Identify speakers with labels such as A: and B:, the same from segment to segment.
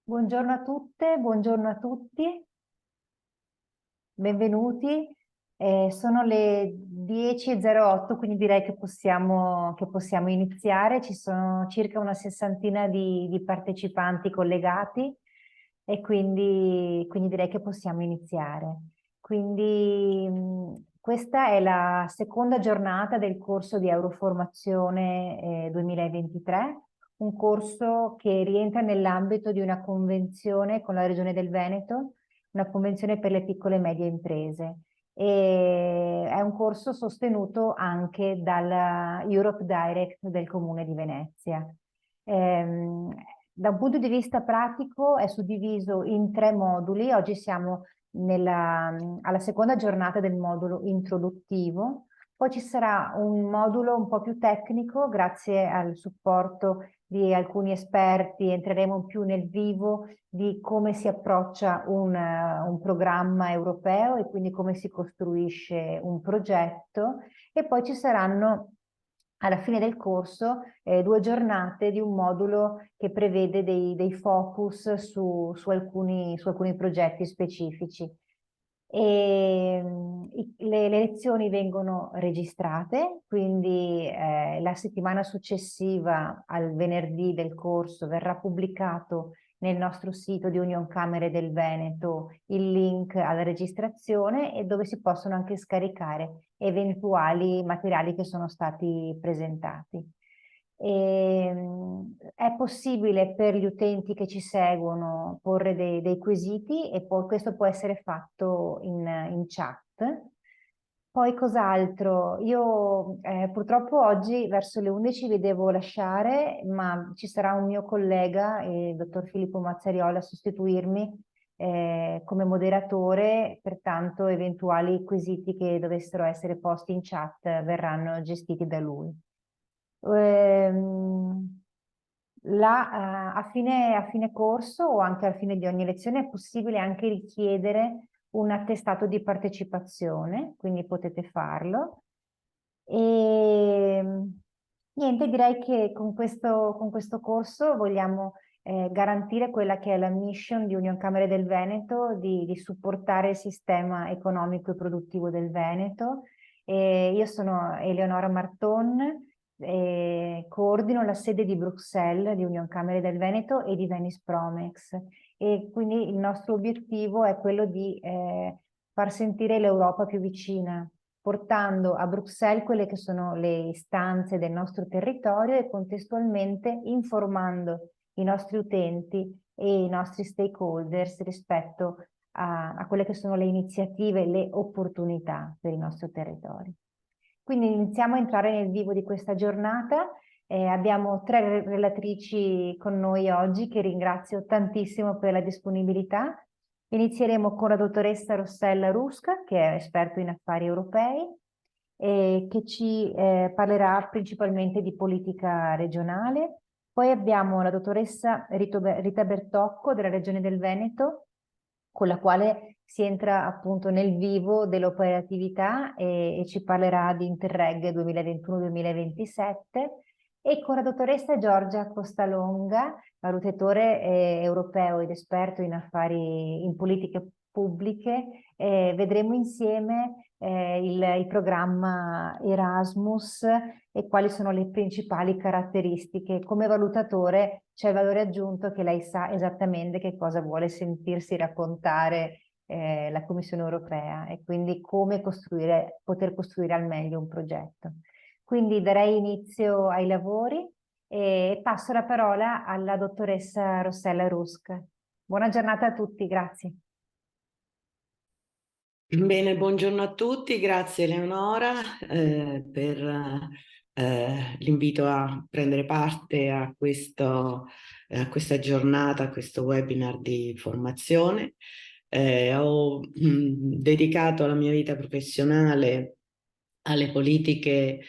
A: Buongiorno a tutte, buongiorno a tutti, benvenuti. Sono le 10:08, quindi direi che possiamo iniziare. Ci sono circa una sessantina di partecipanti collegati e quindi direi che possiamo iniziare. Quindi questa è la seconda giornata del corso di Euroformazione 2023, un corso che rientra nell'ambito di una convenzione con la Regione del Veneto, una convenzione per le piccole e medie imprese. E è un corso sostenuto anche dalla Europe Direct del Comune di Venezia. Ehm, Da un punto di vista pratico è suddiviso in tre moduli. Oggi siamo alla seconda giornata del modulo introduttivo. Poi ci sarà un modulo un po' più tecnico, grazie al supporto di alcuni esperti, entreremo più nel vivo di come si approccia un programma europeo e quindi come si costruisce un progetto. E poi ci saranno alla fine del corso 2 giornate di un modulo che prevede dei focus su alcuni progetti specifici. Le lezioni vengono registrate, quindi la settimana successiva al venerdì del corso verrà pubblicato nel nostro sito di Union Camere del Veneto il link alla registrazione e dove si possono anche scaricare eventuali materiali che sono stati presentati. È possibile per gli utenti che ci seguono porre dei quesiti e poi questo può essere fatto in chat. Poi cos'altro? Io purtroppo oggi verso le 11 vi devo lasciare, ma ci sarà un mio collega, il dottor Filippo Mazzariola, a sostituirmi come moderatore, pertanto eventuali quesiti che dovessero essere posti in chat verranno gestiti da lui. Ehm, a fine corso o anche alla fine di ogni lezione è possibile anche richiedere un attestato di partecipazione, quindi potete farlo. E niente, direi che con questo corso vogliamo garantire quella che è la mission di Union Camere del Veneto, di supportare il sistema economico e produttivo del Veneto. Io sono Eleonora Marton, coordino la sede di Bruxelles di Union Camere del Veneto e di Venice Promex. E quindi il nostro obiettivo è quello di far sentire l'Europa più vicina, portando a Bruxelles quelle che sono le istanze del nostro territorio e contestualmente informando i nostri utenti e i nostri stakeholders rispetto a quelle che sono le iniziative, le opportunità per il nostro territorio. Quindi iniziamo a entrare nel vivo di questa giornata. Abbiamo tre relatrici con noi oggi che ringrazio tantissimo per la disponibilità. Inizieremo con la dottoressa Rossella Rusca, che è esperto in affari europei, e che ci parlerà principalmente di politica regionale. Poi abbiamo la dottoressa Rita Bertocco della Regione del Veneto, con la quale si entra appunto nel vivo dell'operatività e ci parlerà di Interreg 2021-2027, e con la dottoressa Giorgia Costalonga, valutatore europeo ed esperto in affari in politiche pubbliche. Vedremo insieme il programma Erasmus e quali sono le principali caratteristiche. Come valutatore c'è il valore aggiunto che lei sa esattamente che cosa vuole sentirsi raccontare la Commissione europea e quindi come poter costruire al meglio un progetto. Quindi darei inizio ai lavori e passo la parola alla dottoressa Rossella Rusk. Buona giornata a tutti, grazie.
B: Bene, buongiorno a tutti, grazie Eleonora per l'invito a prendere parte a questa giornata, a questo webinar di formazione. Ho dedicato la mia vita professionale alle politiche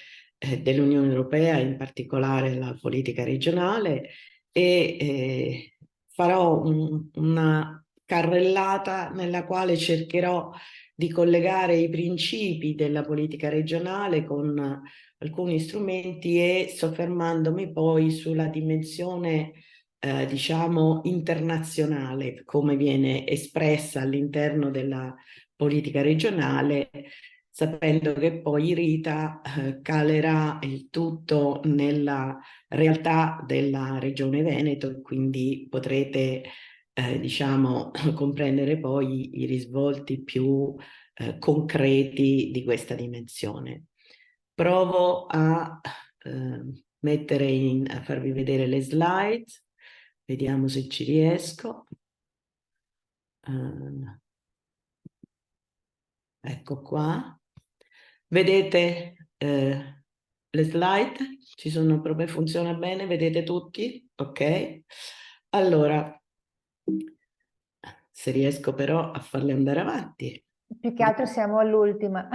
B: dell'Unione Europea, in particolare la politica regionale, e farò una carrellata nella quale cercherò di collegare i principi della politica regionale con alcuni strumenti e soffermandomi poi sulla dimensione diciamo, internazionale, come viene espressa all'interno della politica regionale, sapendo che poi Rita calerà il tutto nella realtà della Regione Veneto e quindi potrete, diciamo, comprendere poi i risvolti più concreti di questa dimensione. Provo a a farvi vedere le slide, vediamo se ci riesco. Ecco qua. Vedete le slide? Ci sono proprio, funziona bene? Vedete tutti? Ok. Allora, se riesco però a farle andare avanti.
A: Più che altro siamo all'ultima.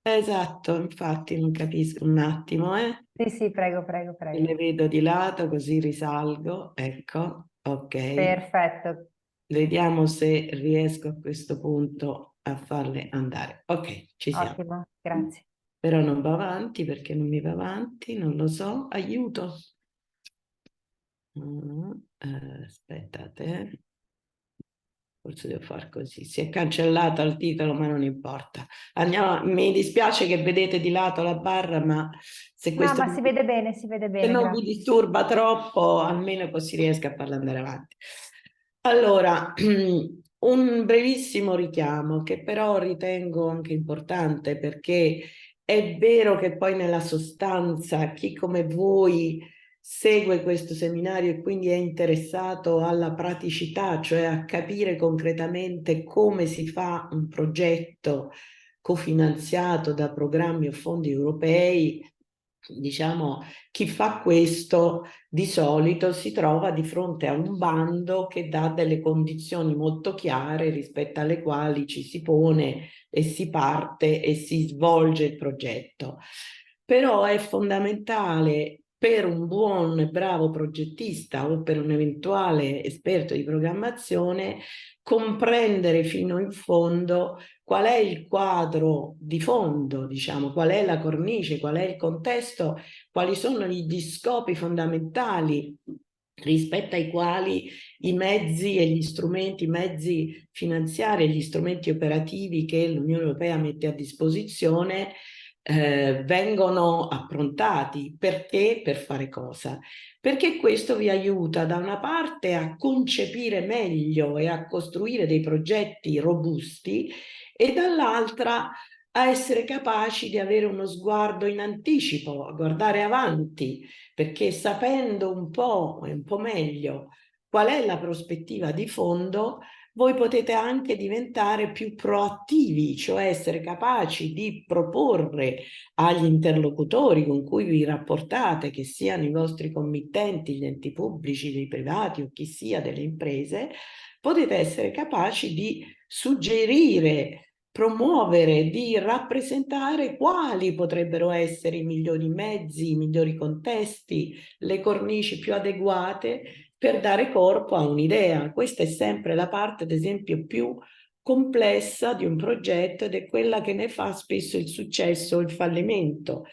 B: Esatto, infatti non capisco un attimo,
A: Sì, sì, prego, prego,
B: Le
A: prego.
B: vedo di lato così risalgo, ecco, ok.
A: Perfetto.
B: Vediamo se riesco a questo punto a farle andare. Ok, ci siamo.
A: Ottimo, grazie.
B: Però non va avanti perché non mi va avanti, non lo so, aiuto. Aspettate, forse devo far così. Si è cancellato il titolo, ma non importa. Andiamo, mi dispiace che vedete di lato la barra, ma se
A: No,
B: questo
A: ma si vede
B: se
A: bene,
B: non vi
A: grazie.
B: disturba troppo, almeno così riesco a farla andare avanti. Allora, un brevissimo richiamo che però ritengo anche importante perché è vero che poi nella sostanza chi come voi segue questo seminario e quindi è interessato alla praticità, cioè a capire concretamente come si fa un progetto cofinanziato da programmi o fondi europei, diciamo, chi fa questo di solito si trova di fronte a un bando che dà delle condizioni molto chiare rispetto alle quali ci si pone e si parte e si svolge il progetto. Però è fondamentale per un buon e bravo progettista o per un eventuale esperto di programmazione comprendere fino in fondo qual è il quadro di fondo, diciamo, qual è la cornice, qual è il contesto, quali sono gli scopi fondamentali rispetto ai quali i mezzi e gli strumenti, i mezzi finanziari e gli strumenti operativi che l'Unione Europea mette a disposizione vengono approntati. Perché? Per fare cosa? Perché questo vi aiuta da una parte a concepire meglio e a costruire dei progetti robusti e dall'altra a essere capaci di avere uno sguardo in anticipo, a guardare avanti, perché sapendo un po' e un po' meglio qual è la prospettiva di fondo, voi potete anche diventare più proattivi, cioè essere capaci di proporre agli interlocutori con cui vi rapportate, che siano i vostri committenti, gli enti pubblici, dei privati o chi sia delle imprese, potete essere capaci di suggerire, promuovere, di rappresentare quali potrebbero essere i migliori mezzi, i migliori contesti, le cornici più adeguate per dare corpo a un'idea. Questa è sempre la parte, ad esempio, più complessa di un progetto ed è quella che ne fa spesso il successo o il fallimento.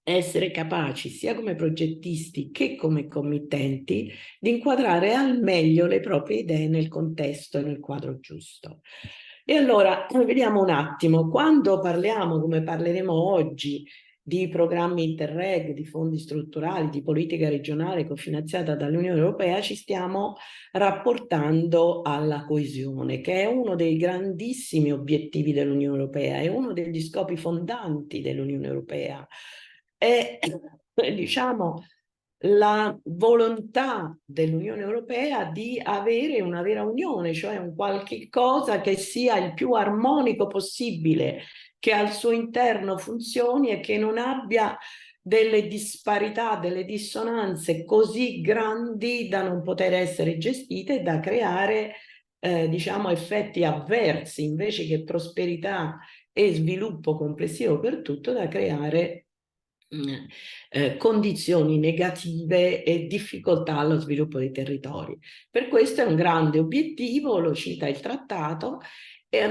B: Essere capaci, sia come progettisti che come committenti, di inquadrare al meglio le proprie idee nel contesto e nel quadro giusto. E allora, vediamo un attimo, quando parliamo, come parleremo oggi, di programmi Interreg, di fondi strutturali, di politica regionale cofinanziata dall'Unione Europea, ci stiamo rapportando alla coesione, che è uno dei grandissimi obiettivi dell'Unione Europea, è uno degli scopi fondanti dell'Unione Europea. È, diciamo, la volontà dell'Unione Europea di avere una vera unione, cioè un qualche cosa che sia il più armonico possibile, che al suo interno funzioni e che non abbia delle disparità, delle dissonanze così grandi da non poter essere gestite e da creare, diciamo, effetti avversi invece che prosperità e sviluppo complessivo per tutto, da creare condizioni negative e difficoltà allo sviluppo dei territori. Per questo è un grande obiettivo, lo cita il trattato,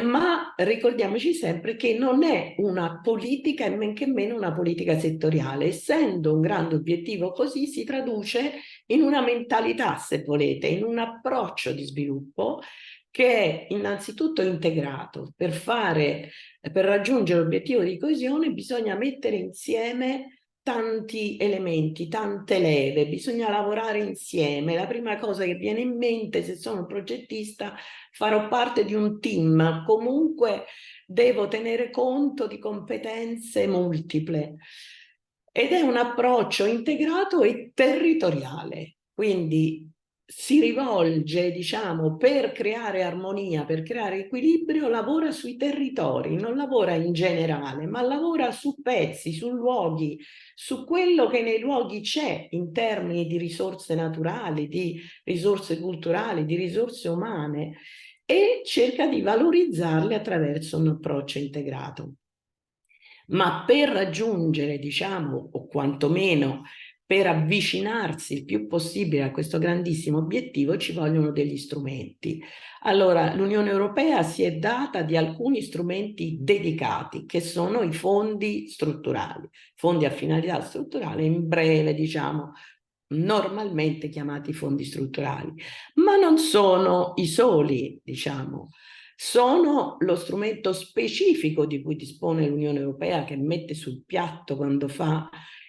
B: ma ricordiamoci sempre che non è una politica e men che meno una politica settoriale. Essendo un grande obiettivo così, si traduce in una mentalità, se volete, in un approccio di sviluppo che è innanzitutto integrato. Per raggiungere l'obiettivo di coesione bisogna mettere insieme tanti elementi, tante leve, bisogna lavorare insieme. La prima cosa che viene in mente, se sono progettista, farò parte di un team, comunque devo tenere conto di competenze multiple ed è un approccio integrato e territoriale, quindi si rivolge, diciamo, per creare armonia, per creare equilibrio, lavora sui territori, non lavora in generale, ma lavora su pezzi, su luoghi, su quello che nei luoghi c'è in termini di risorse naturali, di risorse culturali, di risorse umane e cerca di valorizzarle attraverso un approccio integrato. Ma per raggiungere, diciamo, o quantomeno per avvicinarsi il più possibile a questo grandissimo obiettivo ci vogliono degli strumenti. Allora, l'Unione Europea si è data di alcuni strumenti dedicati, che sono i fondi strutturali, fondi a finalità strutturale, in breve, diciamo, normalmente chiamati fondi strutturali, ma non sono i soli, diciamo, sono lo strumento specifico di cui dispone l'Unione Europea, che mette sul piatto quando fa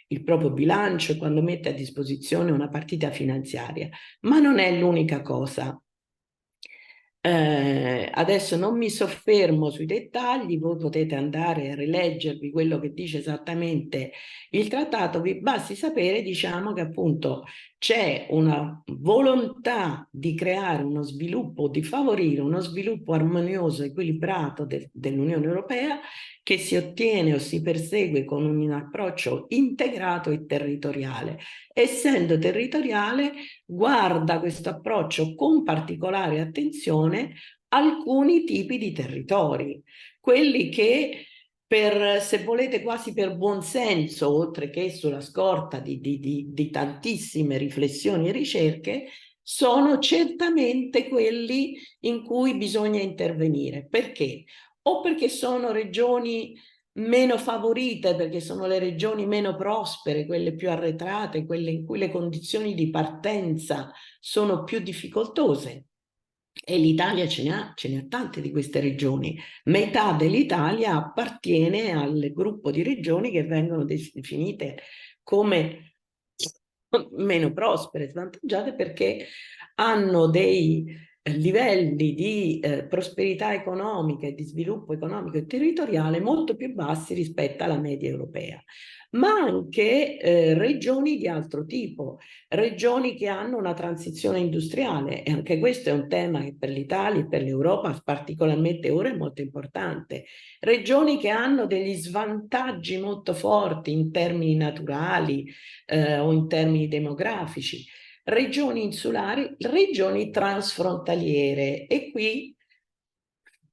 B: il proprio bilancio e quando mette a disposizione una partita finanziaria, ma non è l'unica cosa. Adesso non mi soffermo sui dettagli, voi potete andare a rileggervi quello che dice esattamente il trattato, vi basti sapere, diciamo, che appunto c'è una volontà di creare uno sviluppo, di favorire uno sviluppo armonioso, equilibrato dell'Unione Europea, che si ottiene o si persegue con un approccio integrato e territoriale. Essendo territoriale, guarda questo approccio con particolare attenzione alcuni tipi di territori, quelli che per, se volete, quasi per buonsenso, oltre che sulla scorta di tantissime riflessioni e ricerche, sono certamente quelli in cui bisogna intervenire. Perché? O perché sono regioni meno favorite, perché sono le regioni meno prospere, quelle più arretrate, quelle in cui le condizioni di partenza sono più difficoltose. E l'Italia ce ne ha tante di queste regioni. Metà dell'Italia appartiene al gruppo di regioni che vengono definite come meno prospere, svantaggiate, perché hanno dei livelli di prosperità economica e di sviluppo economico e territoriale molto più bassi rispetto alla media europea, ma anche regioni di altro tipo, regioni che hanno una transizione industriale, e anche questo è un tema che per l'Italia e per l'Europa particolarmente ora è molto importante, regioni che hanno degli svantaggi molto forti in termini naturali o in termini demografici, regioni insulari, regioni transfrontaliere, e qui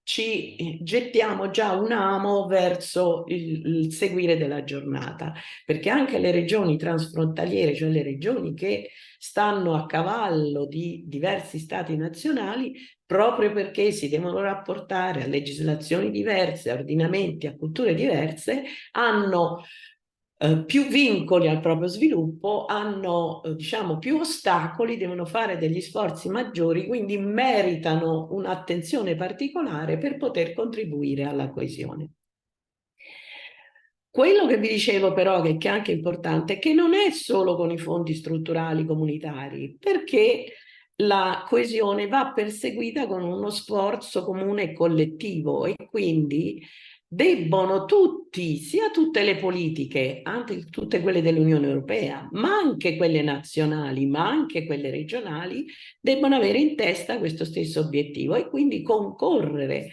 B: ci gettiamo già un amo verso il seguire della giornata, perché anche le regioni transfrontaliere, cioè le regioni che stanno a cavallo di diversi stati nazionali, proprio perché si devono rapportare a legislazioni diverse, a ordinamenti, a culture diverse, hanno più vincoli al proprio sviluppo, hanno diciamo più ostacoli, devono fare degli sforzi maggiori, quindi meritano un'attenzione particolare per poter contribuire alla coesione. Quello che vi dicevo però, che è anche importante, è che non è solo con i fondi strutturali comunitari, perché la coesione va perseguita con uno sforzo comune e collettivo, e quindi debbono tutti, sia tutte le politiche, anche tutte quelle dell'Unione Europea, ma anche quelle nazionali, ma anche quelle regionali, debbono avere in testa questo stesso obiettivo e quindi concorrere,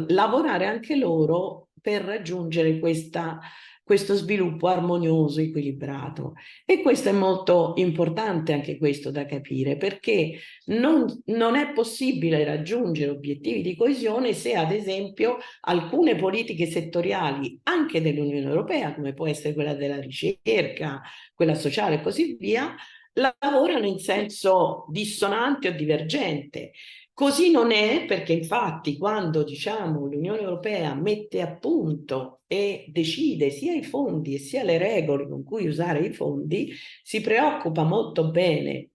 B: lavorare anche loro per raggiungere questo sviluppo armonioso, equilibrato. E questo è molto importante, anche questo da capire, perché non è possibile raggiungere obiettivi di coesione se, ad esempio, alcune politiche settoriali, anche dell'Unione Europea, come può essere quella della ricerca, quella sociale e così via, lavorano in senso dissonante o divergente. Così non è, perché infatti quando diciamo l'Unione Europea mette a punto e decide sia i fondi e sia le regole con cui usare i fondi, si preoccupa molto bene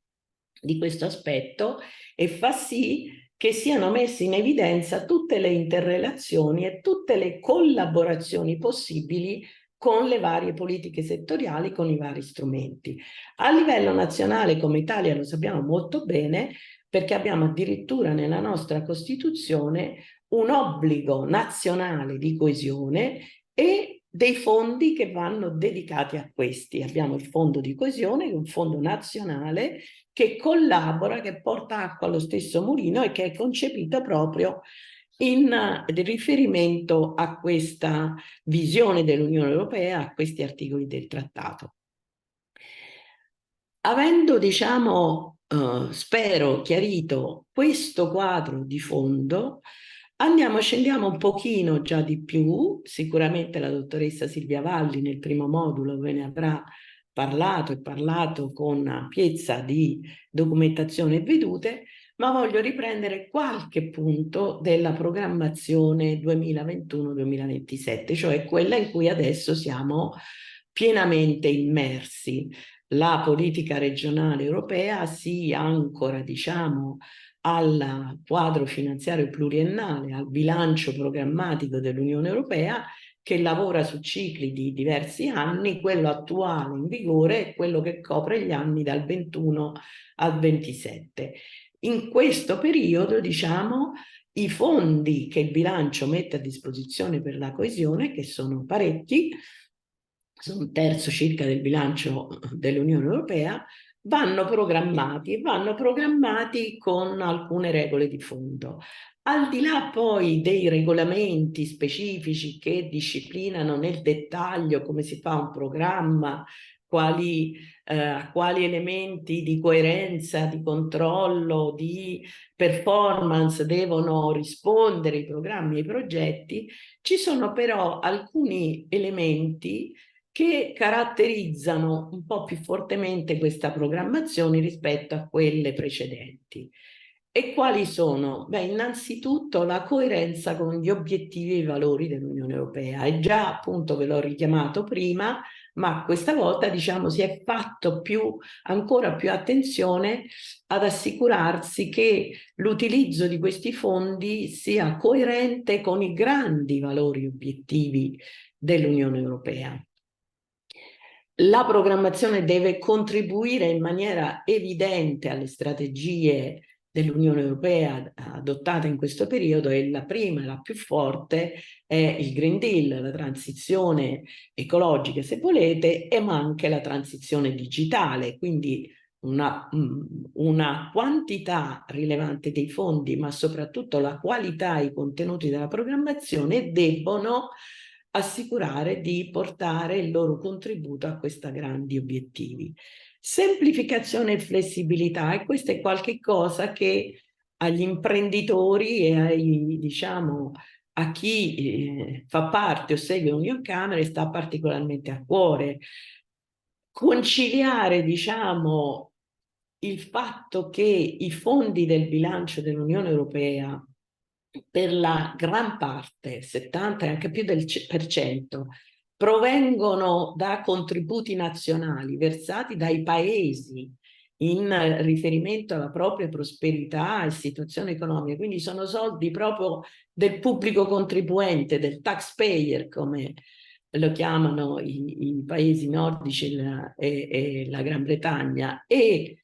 B: di questo aspetto e fa sì che siano messe in evidenza tutte le interrelazioni e tutte le collaborazioni possibili con le varie politiche settoriali, con i vari strumenti. A livello nazionale, come Italia, lo sappiamo molto bene, perché abbiamo addirittura nella nostra Costituzione un obbligo nazionale di coesione e dei fondi che vanno dedicati a questi. Abbiamo il fondo di coesione, che è un fondo nazionale che collabora, che porta acqua allo stesso mulino e che è concepito proprio in riferimento a questa visione dell'Unione Europea, a questi articoli del trattato. Avendo, diciamo, spero chiarito questo quadro di fondo, scendiamo un pochino già di più. Sicuramente la dottoressa Silvia Valli nel primo modulo ve ne avrà parlato e parlato con ampiezza di documentazione e vedute, ma voglio riprendere qualche punto della programmazione 2021-2027, cioè quella in cui adesso siamo pienamente immersi. La politica regionale europea si ancora, diciamo, al quadro finanziario pluriennale, al bilancio programmatico dell'Unione Europea, che lavora su cicli di diversi anni. Quello attuale in vigore è quello che copre gli anni dal 21 al 27. In questo periodo, diciamo, i fondi che il bilancio mette a disposizione per la coesione, che sono parecchi, sono un terzo circa del bilancio dell'Unione Europea, vanno programmati con alcune regole di fondo. Al di là poi dei regolamenti specifici che disciplinano nel dettaglio come si fa un programma, quali elementi di coerenza, di controllo, di performance devono rispondere i programmi e i progetti, ci sono però alcuni elementi che caratterizzano un po' più fortemente questa programmazione rispetto a quelle precedenti. E quali sono? Beh, innanzitutto la coerenza con gli obiettivi e i valori dell'Unione Europea. E già appunto ve l'ho richiamato prima, ma questa volta diciamo si è fatto ancora più attenzione ad assicurarsi che l'utilizzo di questi fondi sia coerente con i grandi valori e obiettivi dell'Unione Europea. La programmazione deve contribuire in maniera evidente alle strategie dell'Unione Europea adottate in questo periodo, e la prima e la più forte è il Green Deal, la transizione ecologica se volete, e ma anche la transizione digitale, quindi una quantità rilevante dei fondi, ma soprattutto la qualità e i contenuti della programmazione debbono assicurare di portare il loro contributo a questi grandi obiettivi. Semplificazione e flessibilità, e questo è qualcosa che agli imprenditori e diciamo, a chi fa parte o segue Union Camere sta particolarmente a cuore. Conciliare, diciamo, il fatto che i fondi del bilancio dell'Unione Europea per la gran parte, 70 e anche più del per cento, provengono da contributi nazionali versati dai paesi in riferimento alla propria prosperità e situazione economica, quindi sono soldi proprio del pubblico contribuente, del taxpayer, come lo chiamano i paesi nordici e la Gran Bretagna, e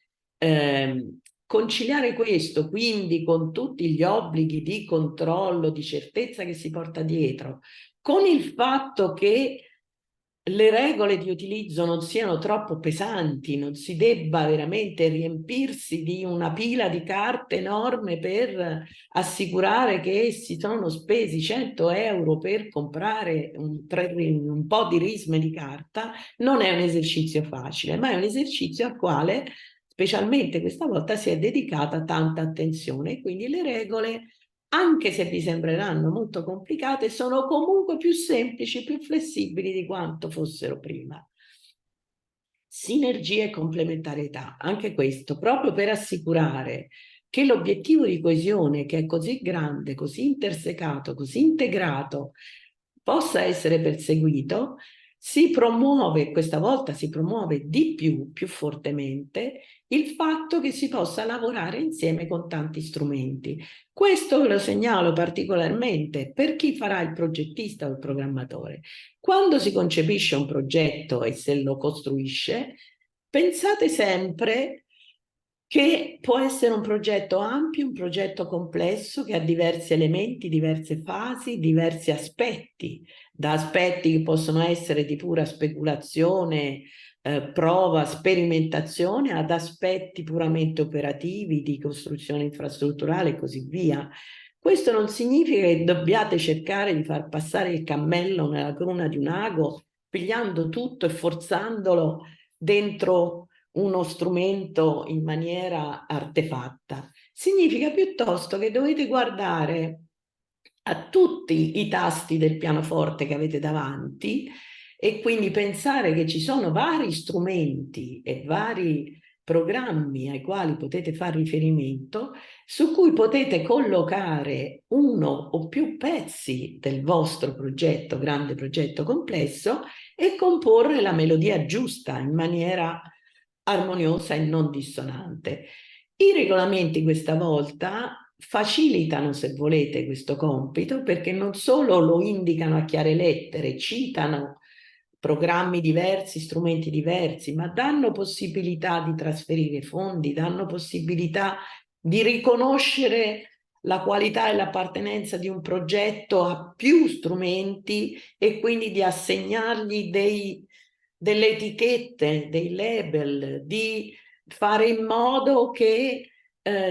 B: conciliare questo quindi con tutti gli obblighi di controllo, di certezza che si porta dietro, con il fatto che le regole di utilizzo non siano troppo pesanti, non si debba veramente riempirsi di una pila di carte enorme per assicurare che si sono spesi 100 euro per comprare un po' di risme di carta, non è un esercizio facile, ma è un esercizio al quale specialmente questa volta si è dedicata tanta attenzione. Quindi le regole, anche se vi sembreranno molto complicate, sono comunque più semplici, più flessibili di quanto fossero prima. Sinergia e complementarietà, anche questo, proprio per assicurare che l'obiettivo di coesione, che è così grande, così intersecato, così integrato, possa essere perseguito, si promuove, questa volta si promuove di più fortemente, il fatto che si possa lavorare insieme con tanti strumenti. Questo lo segnalo particolarmente per chi farà il progettista o il programmatore. Quando si concepisce un progetto e se lo costruisce, pensate sempre che può essere un progetto ampio, un progetto complesso che ha diversi elementi, diverse fasi, diversi aspetti, da aspetti che possono essere di pura speculazione, prova, sperimentazione, ad aspetti puramente operativi, di costruzione infrastrutturale e così via. Questo non significa che dobbiate cercare di far passare il cammello nella cruna di un ago, pigliando tutto e forzandolo dentro uno strumento in maniera artefatta. Significa piuttosto che dovete guardare a tutti i tasti del pianoforte che avete davanti e quindi pensare che ci sono vari strumenti e vari programmi ai quali potete fare riferimento, su cui potete collocare uno o più pezzi del vostro progetto, grande progetto complesso, e comporre la melodia giusta in maniera armoniosa e non dissonante. I regolamenti questa volta facilitano, se volete, questo compito, perché non solo lo indicano a chiare lettere, citano programmi diversi, strumenti diversi, ma danno possibilità di trasferire fondi, danno possibilità di riconoscere la qualità e l'appartenenza di un progetto a più strumenti e quindi di assegnargli delle etichette, dei label, di fare in modo che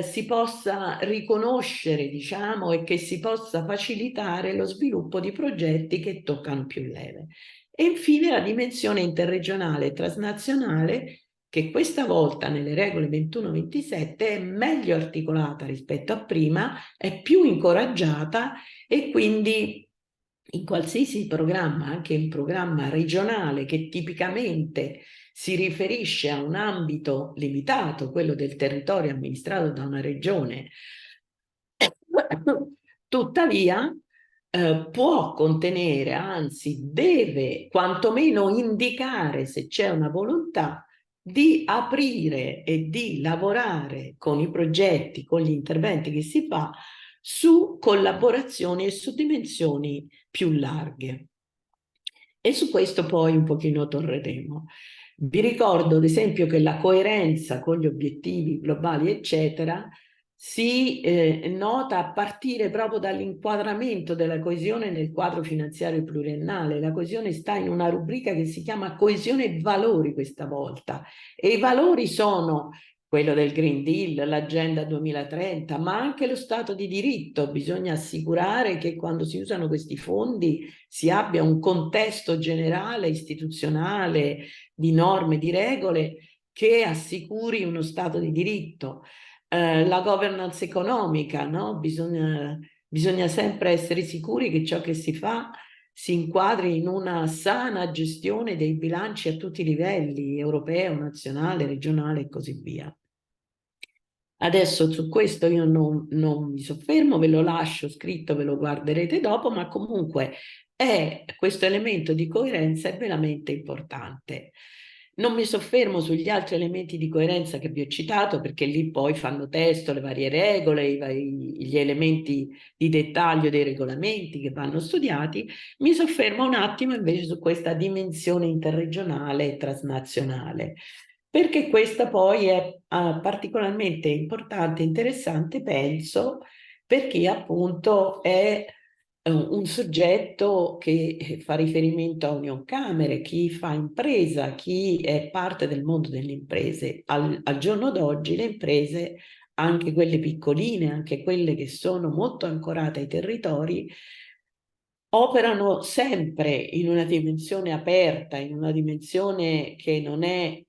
B: si possa riconoscere, diciamo, e che si possa facilitare lo sviluppo di progetti che toccano più leve. E infine la dimensione interregionale e transnazionale, che questa volta nelle regole 21-27 è meglio articolata rispetto a prima, è più incoraggiata e quindi in qualsiasi programma, anche in programma regionale che tipicamente si riferisce a un ambito limitato, quello del territorio amministrato da una regione, tuttavia può contenere, anzi deve quantomeno indicare, se c'è una volontà, di aprire e di lavorare con i progetti, con gli interventi che si fa su collaborazioni e su dimensioni più larghe. E su questo poi un pochino torneremo. Vi ricordo ad esempio che la coerenza con gli obiettivi globali, eccetera, si nota a partire proprio dall'inquadramento della coesione nel quadro finanziario pluriennale. La coesione sta in una rubrica che si chiama coesione e valori questa volta, e i valori sono quello del Green Deal, l'Agenda 2030, ma anche lo Stato di diritto. Bisogna assicurare che quando si usano questi fondi si abbia un contesto generale, istituzionale, di norme, di regole che assicuri uno Stato di diritto. La governance economica, no? Bisogna sempre essere sicuri che ciò che si fa si inquadri in una sana gestione dei bilanci a tutti i livelli, europeo, nazionale, regionale e così via. Adesso su questo io non mi soffermo, ve lo lascio scritto, ve lo guarderete dopo, ma comunque questo elemento di coerenza è veramente importante. Non mi soffermo sugli altri elementi di coerenza che vi ho citato, perché lì poi fanno testo le varie regole, gli elementi di dettaglio dei regolamenti che vanno studiati. Mi soffermo un attimo invece su questa dimensione interregionale e transnazionale, perché questa poi è particolarmente importante e interessante, penso, perché appunto è un soggetto che fa riferimento a Unioncamere, chi fa impresa, chi è parte del mondo delle imprese. Al giorno d'oggi le imprese, anche quelle piccoline, anche quelle che sono molto ancorate ai territori, operano sempre in una dimensione aperta, in una dimensione che non è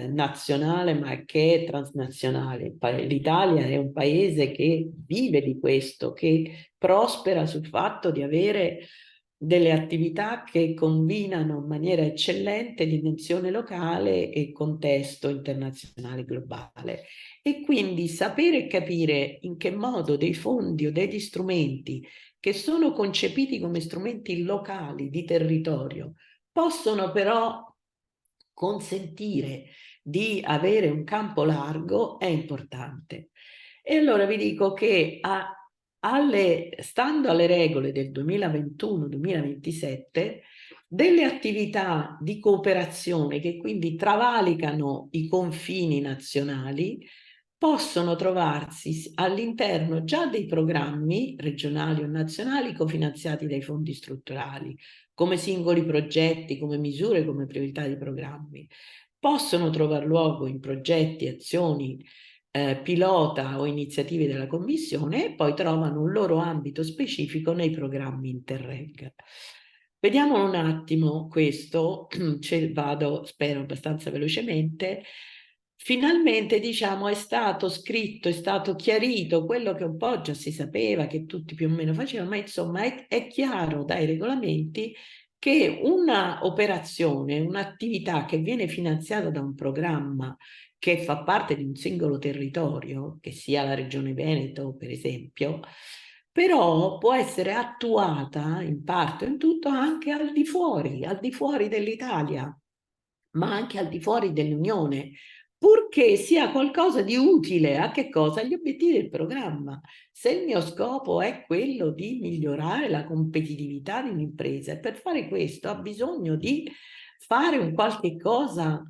B: nazionale ma che è transnazionale. L'Italia è un paese che vive di questo, che prospera sul fatto di avere delle attività che combinano in maniera eccellente dimensione locale e contesto internazionale globale. E quindi sapere e capire in che modo dei fondi o degli strumenti che sono concepiti come strumenti locali di territorio possono però consentire di avere un campo largo è importante. E allora vi dico che stando alle regole del 2021-2027, delle attività di cooperazione che quindi travalicano i confini nazionali possono trovarsi all'interno già dei programmi regionali o nazionali cofinanziati dai fondi strutturali, come singoli progetti, come misure, come priorità di programmi. Possono trovare luogo in progetti, azioni, pilota o iniziative della Commissione e poi trovano un loro ambito specifico nei programmi Interreg. Vediamo un attimo questo, vado spero abbastanza velocemente. Finalmente, diciamo, è stato scritto, è stato chiarito quello che un po' già si sapeva, che tutti più o meno facevano, ma insomma è chiaro dai regolamenti che una operazione, un'attività che viene finanziata da un programma che fa parte di un singolo territorio, che sia la Regione Veneto, per esempio, però può essere attuata in parte o in tutto anche al di fuori dell'Italia, ma anche al di fuori dell'Unione, purché sia qualcosa di utile a che cosa? Agli obiettivi del programma. Se il mio scopo è quello di migliorare la competitività di un'impresa, e per fare questo ha bisogno di fare un qualche cosa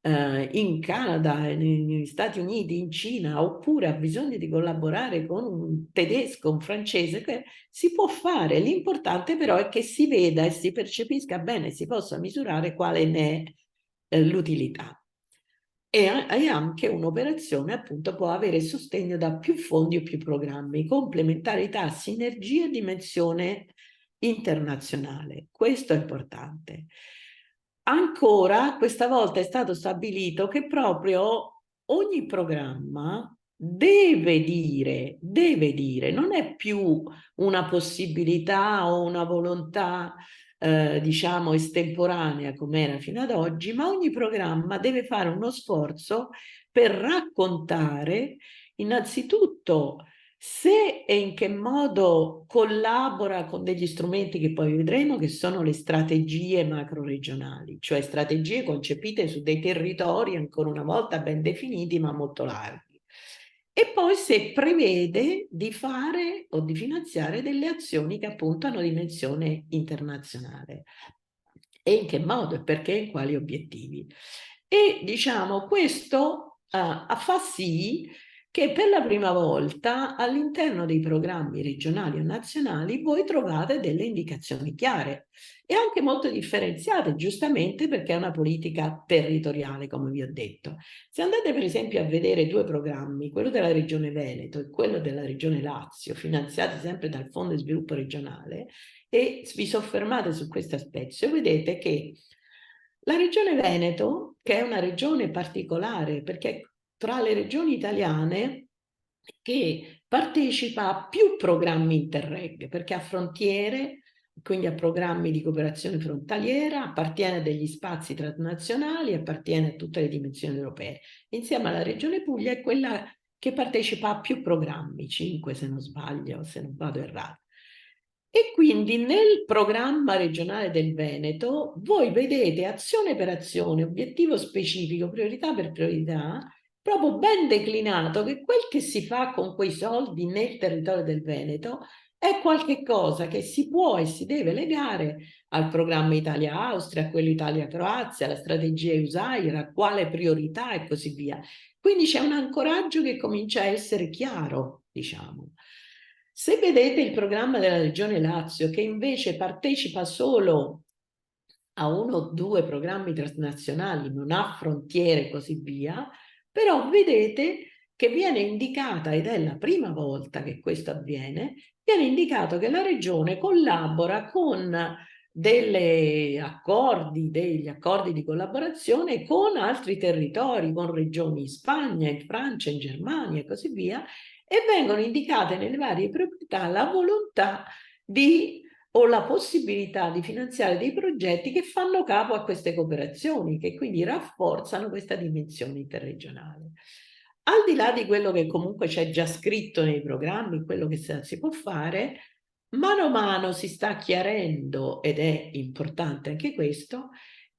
B: in Canada, negli Stati Uniti, in Cina, oppure ha bisogno di collaborare con un tedesco, un francese, che si può fare. L'importante però è che si veda e si percepisca bene, si possa misurare quale ne è l'utilità. E anche un'operazione appunto può avere sostegno da più fondi o più programmi, complementarità, sinergia e dimensione internazionale. Questo è importante. Ancora, questa volta è stato stabilito che proprio ogni programma deve dire, non è più una possibilità o una volontà diciamo estemporanea come era fino ad oggi, ma ogni programma deve fare uno sforzo per raccontare innanzitutto se e in che modo collabora con degli strumenti che poi vedremo, che sono le strategie macroregionali, cioè strategie concepite su dei territori ancora una volta ben definiti ma molto larghi. E poi se prevede di fare o di finanziare delle azioni che appunto hanno dimensione internazionale. E in che modo e perché e in quali obiettivi. E diciamo questo fa sì che per la prima volta all'interno dei programmi regionali o nazionali voi trovate delle indicazioni chiare e anche molto differenziate, giustamente perché è una politica territoriale, come vi ho detto. Se andate per esempio a vedere due programmi, quello della Regione Veneto e quello della Regione Lazio, finanziati sempre dal Fondo di Sviluppo Regionale, e vi soffermate su questo aspetto, vedete che la Regione Veneto, che è una regione particolare, perché tra le regioni italiane che partecipa a più programmi Interreg, perché ha frontiere, quindi a programmi di cooperazione frontaliera, appartiene a degli spazi transnazionali, appartiene a tutte le dimensioni europee. Insieme alla Regione Puglia è quella che partecipa a più programmi, 5 se non sbaglio, se non vado errato. E quindi nel programma regionale del Veneto voi vedete azione per azione, obiettivo specifico, priorità per priorità, proprio ben declinato che quel che si fa con quei soldi nel territorio del Veneto è qualche cosa che si può e si deve legare al programma Italia-Austria, a quello Italia-Croazia, alla strategia USAIR, a quale priorità e così via. Quindi c'è un ancoraggio che comincia a essere chiaro, diciamo. Se vedete il programma della Regione Lazio, che invece partecipa solo a uno o due programmi transnazionali, non ha frontiere e così via, però vedete che viene indicata, ed è la prima volta che questo avviene, viene indicato che la regione collabora con degli accordi di collaborazione con altri territori, con regioni in Spagna, in Francia, in Germania e così via, e vengono indicate nelle varie proprietà la volontà di o la possibilità di finanziare dei progetti che fanno capo a queste cooperazioni, che quindi rafforzano questa dimensione interregionale. Al di là di quello che comunque c'è già scritto nei programmi, quello che si può fare, mano a mano si sta chiarendo, ed è importante anche questo,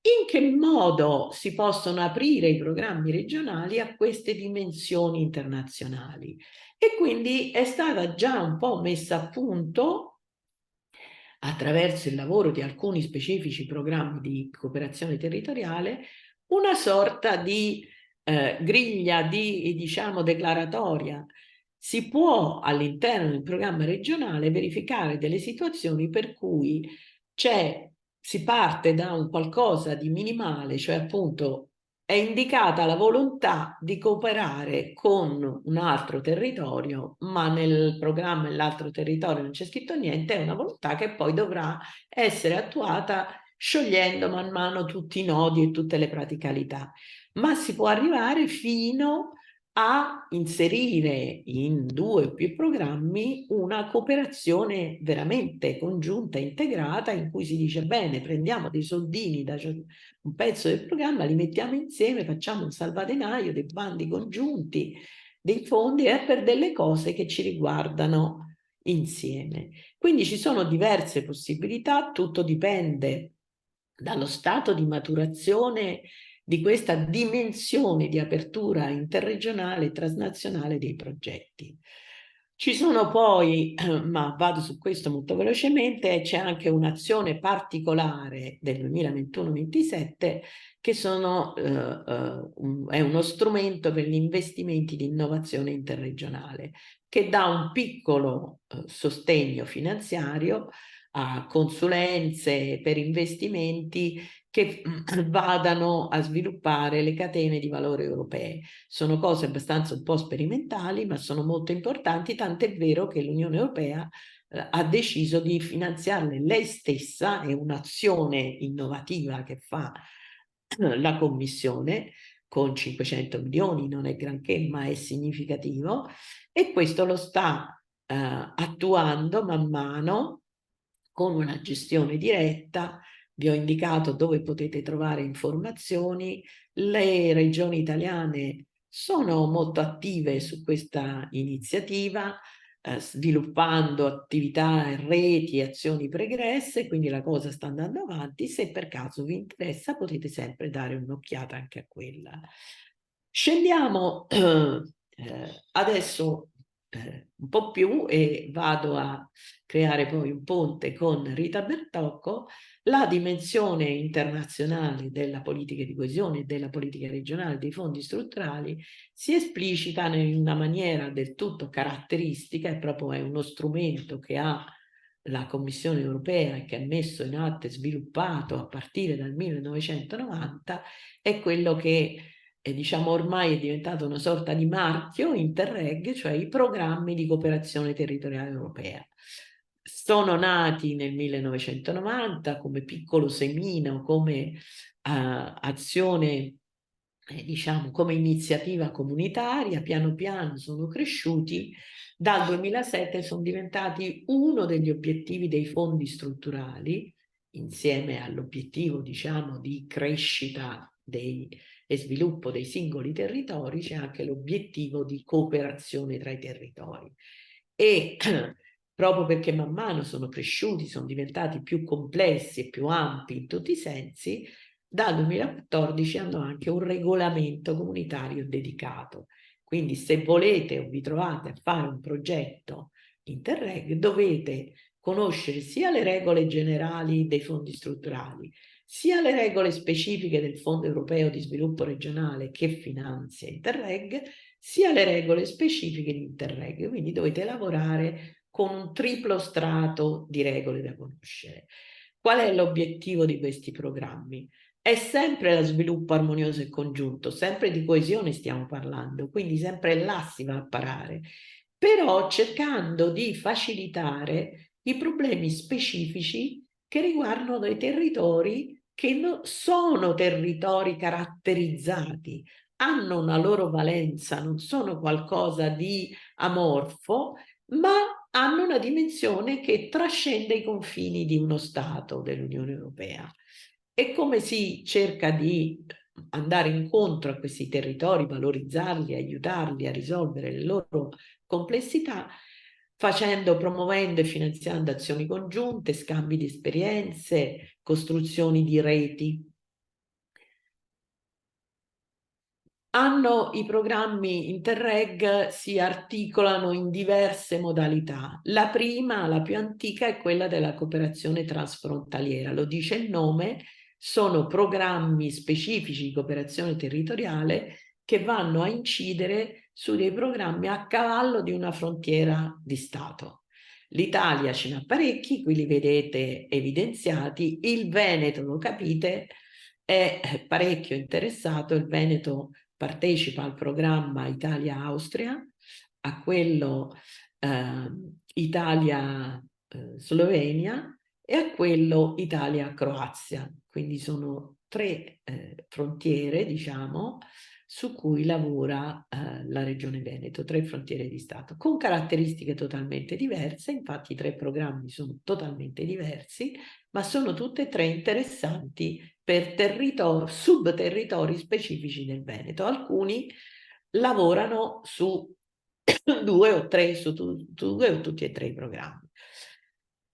B: in che modo si possono aprire i programmi regionali a queste dimensioni internazionali. E quindi è stata già un po' messa a punto attraverso il lavoro di alcuni specifici programmi di cooperazione territoriale, una sorta di griglia di, diciamo, declaratoria. Si può all'interno del programma regionale verificare delle situazioni per cui si parte da un qualcosa di minimale, cioè appunto è indicata la volontà di cooperare con un altro territorio, ma nel programma dell'altro territorio non c'è scritto niente, è una volontà che poi dovrà essere attuata sciogliendo man mano tutti i nodi e tutte le praticalità. Ma si può arrivare fino a inserire in 2 o più programmi una cooperazione veramente congiunta, integrata, in cui si dice bene, prendiamo dei soldini da un pezzo del programma, li mettiamo insieme, facciamo un salvadanaio, dei bandi congiunti, dei fondi per delle cose che ci riguardano insieme. Quindi ci sono diverse possibilità, tutto dipende dallo stato di maturazione di questa dimensione di apertura interregionale e transnazionale dei progetti. Ci sono poi, ma vado su questo molto velocemente, c'è anche un'azione particolare del 2021-27 che è uno strumento per gli investimenti di innovazione interregionale che dà un piccolo sostegno finanziario a consulenze per investimenti che vadano a sviluppare le catene di valore europee. Sono cose abbastanza un po' sperimentali, ma sono molto importanti, tant'è vero che l'Unione Europea ha deciso di finanziarle lei stessa, è un'azione innovativa che fa la Commissione con 500 milioni, non è granché, ma è significativo, e questo lo sta attuando man mano con una gestione diretta. Vi ho indicato dove potete trovare informazioni. Le regioni italiane sono molto attive su questa iniziativa, sviluppando attività, reti, azioni pregresse, quindi la cosa sta andando avanti. Se per caso vi interessa potete sempre dare un'occhiata anche a quella. Scendiamo adesso un po' più e vado a creare poi un ponte con Rita Bertocco. La dimensione internazionale della politica di coesione e della politica regionale dei fondi strutturali si esplicita in una maniera del tutto caratteristica, e proprio è uno strumento che ha la Commissione europea e che ha messo in atto e sviluppato a partire dal 1990, è quello che diciamo ormai è diventato una sorta di marchio Interreg, cioè i programmi di cooperazione territoriale europea. Sono nati nel 1990 come piccolo semino, come azione, diciamo, come iniziativa comunitaria, piano piano sono cresciuti. Dal 2007 sono diventati uno degli obiettivi dei fondi strutturali, insieme all'obiettivo, diciamo, di crescita e sviluppo dei singoli territori, c'è anche l'obiettivo di cooperazione tra i territori. E proprio perché man mano sono cresciuti, sono diventati più complessi e più ampi in tutti i sensi, dal 2014 hanno anche un regolamento comunitario dedicato. Quindi se volete o vi trovate a fare un progetto Interreg, dovete conoscere sia le regole generali dei fondi strutturali, sia le regole specifiche del Fondo Europeo di Sviluppo Regionale che finanzia Interreg, sia le regole specifiche di Interreg. Quindi dovete lavorare con un triplo strato di regole da conoscere. Qual è l'obiettivo di questi programmi? È sempre lo sviluppo armonioso e congiunto, sempre di coesione stiamo parlando, quindi sempre là si va a parare, però cercando di facilitare i problemi specifici che riguardano i territori che sono territori caratterizzati, hanno una loro valenza, non sono qualcosa di amorfo, ma hanno una dimensione che trascende i confini di uno Stato dell'Unione Europea. E come si cerca di andare incontro a questi territori, valorizzarli, aiutarli a risolvere le loro complessità, promuovendo e finanziando azioni congiunte, scambi di esperienze, costruzioni di reti. I programmi Interreg si articolano in diverse modalità. La prima, la più antica, è quella della cooperazione transfrontaliera. Lo dice il nome, sono programmi specifici di cooperazione territoriale che vanno a incidere su dei programmi a cavallo di una frontiera di Stato. L'Italia ce n'ha parecchi, qui li vedete evidenziati. Il Veneto, lo capite, è parecchio interessato. Il Veneto partecipa al programma Italia-Austria, a quello Italia-Slovenia e a quello Italia-Croazia. Quindi sono 3 frontiere, diciamo, su cui lavora la Regione Veneto, 3 frontiere di Stato, con caratteristiche totalmente diverse. Infatti i 3 programmi sono totalmente diversi, ma sono tutte e 3 interessanti per subterritori specifici del Veneto. Alcuni lavorano su 2 o 3, su 2 o tutti e 3 i programmi.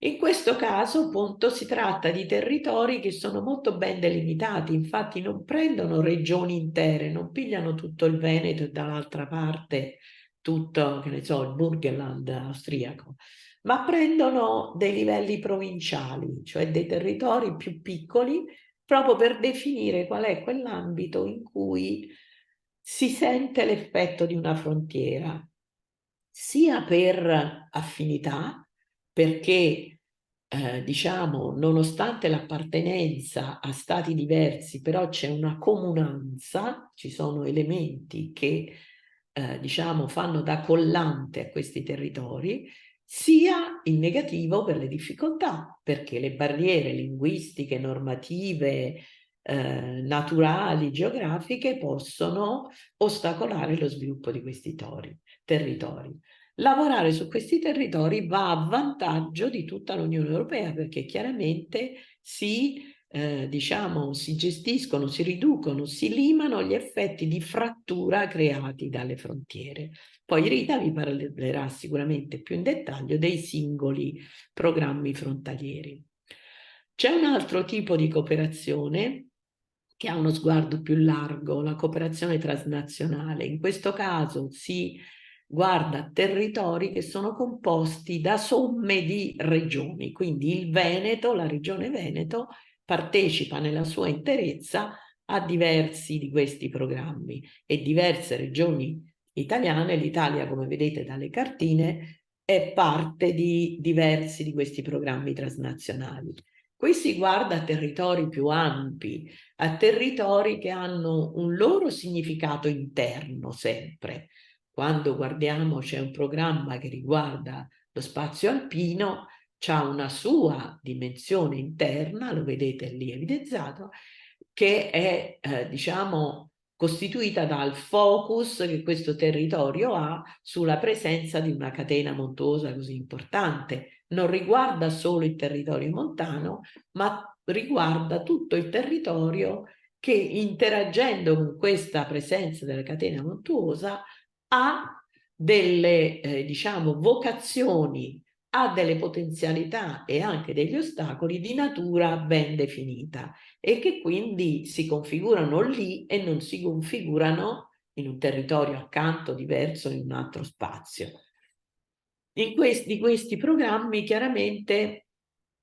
B: In questo caso, appunto, si tratta di territori che sono molto ben delimitati, infatti non prendono regioni intere, non pigliano tutto il Veneto e dall'altra parte tutto, che ne so, il Burgenland austriaco, ma prendono dei livelli provinciali, cioè dei territori più piccoli, proprio per definire qual è quell'ambito in cui si sente l'effetto di una frontiera, sia per affinità, perché diciamo, nonostante l'appartenenza a stati diversi, però c'è una comunanza, ci sono elementi che diciamo fanno da collante a questi territori, sia in negativo per le difficoltà, perché le barriere linguistiche, normative, naturali, geografiche possono ostacolare lo sviluppo di questi territori. Lavorare su questi territori va a vantaggio di tutta l'Unione Europea, perché chiaramente diciamo, si gestiscono, si riducono, si limano gli effetti di frattura creati dalle frontiere. Poi Rita vi parlerà sicuramente più in dettaglio dei singoli programmi frontalieri. C'è un altro tipo di cooperazione che ha uno sguardo più largo, la cooperazione transnazionale. In questo caso si guarda territori che sono composti da somme di regioni, quindi il Veneto, la regione Veneto, partecipa nella sua interezza a diversi di questi programmi e diverse regioni italiane. L'Italia, come vedete dalle cartine, è parte di diversi di questi programmi transnazionali. Qui si guarda a territori più ampi, a territori che hanno un loro significato interno sempre. Quando guardiamo, c'è un programma che riguarda lo spazio alpino, c'ha una sua dimensione interna, lo vedete lì evidenziato, che è diciamo costituita dal focus che questo territorio ha sulla presenza di una catena montuosa così importante. Non riguarda solo il territorio montano, ma riguarda tutto il territorio che, interagendo con questa presenza della catena montuosa, ha delle diciamo vocazioni, ha delle potenzialità e anche degli ostacoli di natura ben definita e che quindi si configurano lì e non si configurano in un territorio accanto diverso in un altro spazio. In questi programmi chiaramente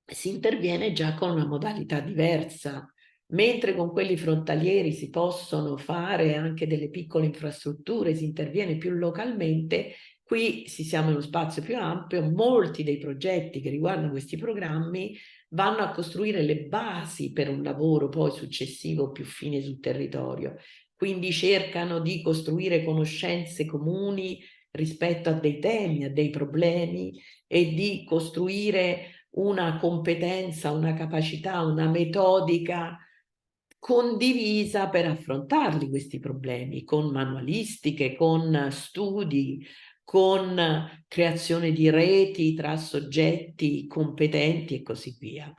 B: si interviene già con una modalità diversa. Mentre con quelli frontalieri si possono fare anche delle piccole infrastrutture, si interviene più localmente, qui siamo in uno spazio più ampio. Molti dei progetti che riguardano questi programmi vanno a costruire le basi per un lavoro poi successivo più fine sul territorio. Quindi cercano di costruire conoscenze comuni rispetto a dei temi, a dei problemi e di costruire una competenza, una capacità, una metodica condivisa per affrontarli questi problemi, con manualistiche, con studi, con creazione di reti tra soggetti competenti e così via.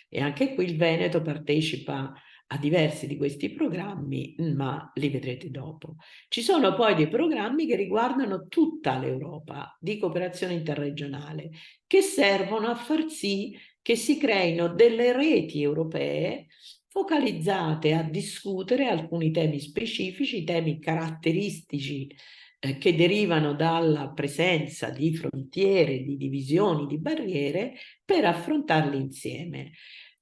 B: E anche qui il Veneto partecipa a diversi di questi programmi, ma li vedrete dopo. Ci sono poi dei programmi che riguardano tutta l'Europa di cooperazione interregionale, che servono a far sì che si creino delle reti europee focalizzate a discutere alcuni temi specifici, temi caratteristici che derivano dalla presenza di frontiere, di divisioni, di barriere, per affrontarli insieme,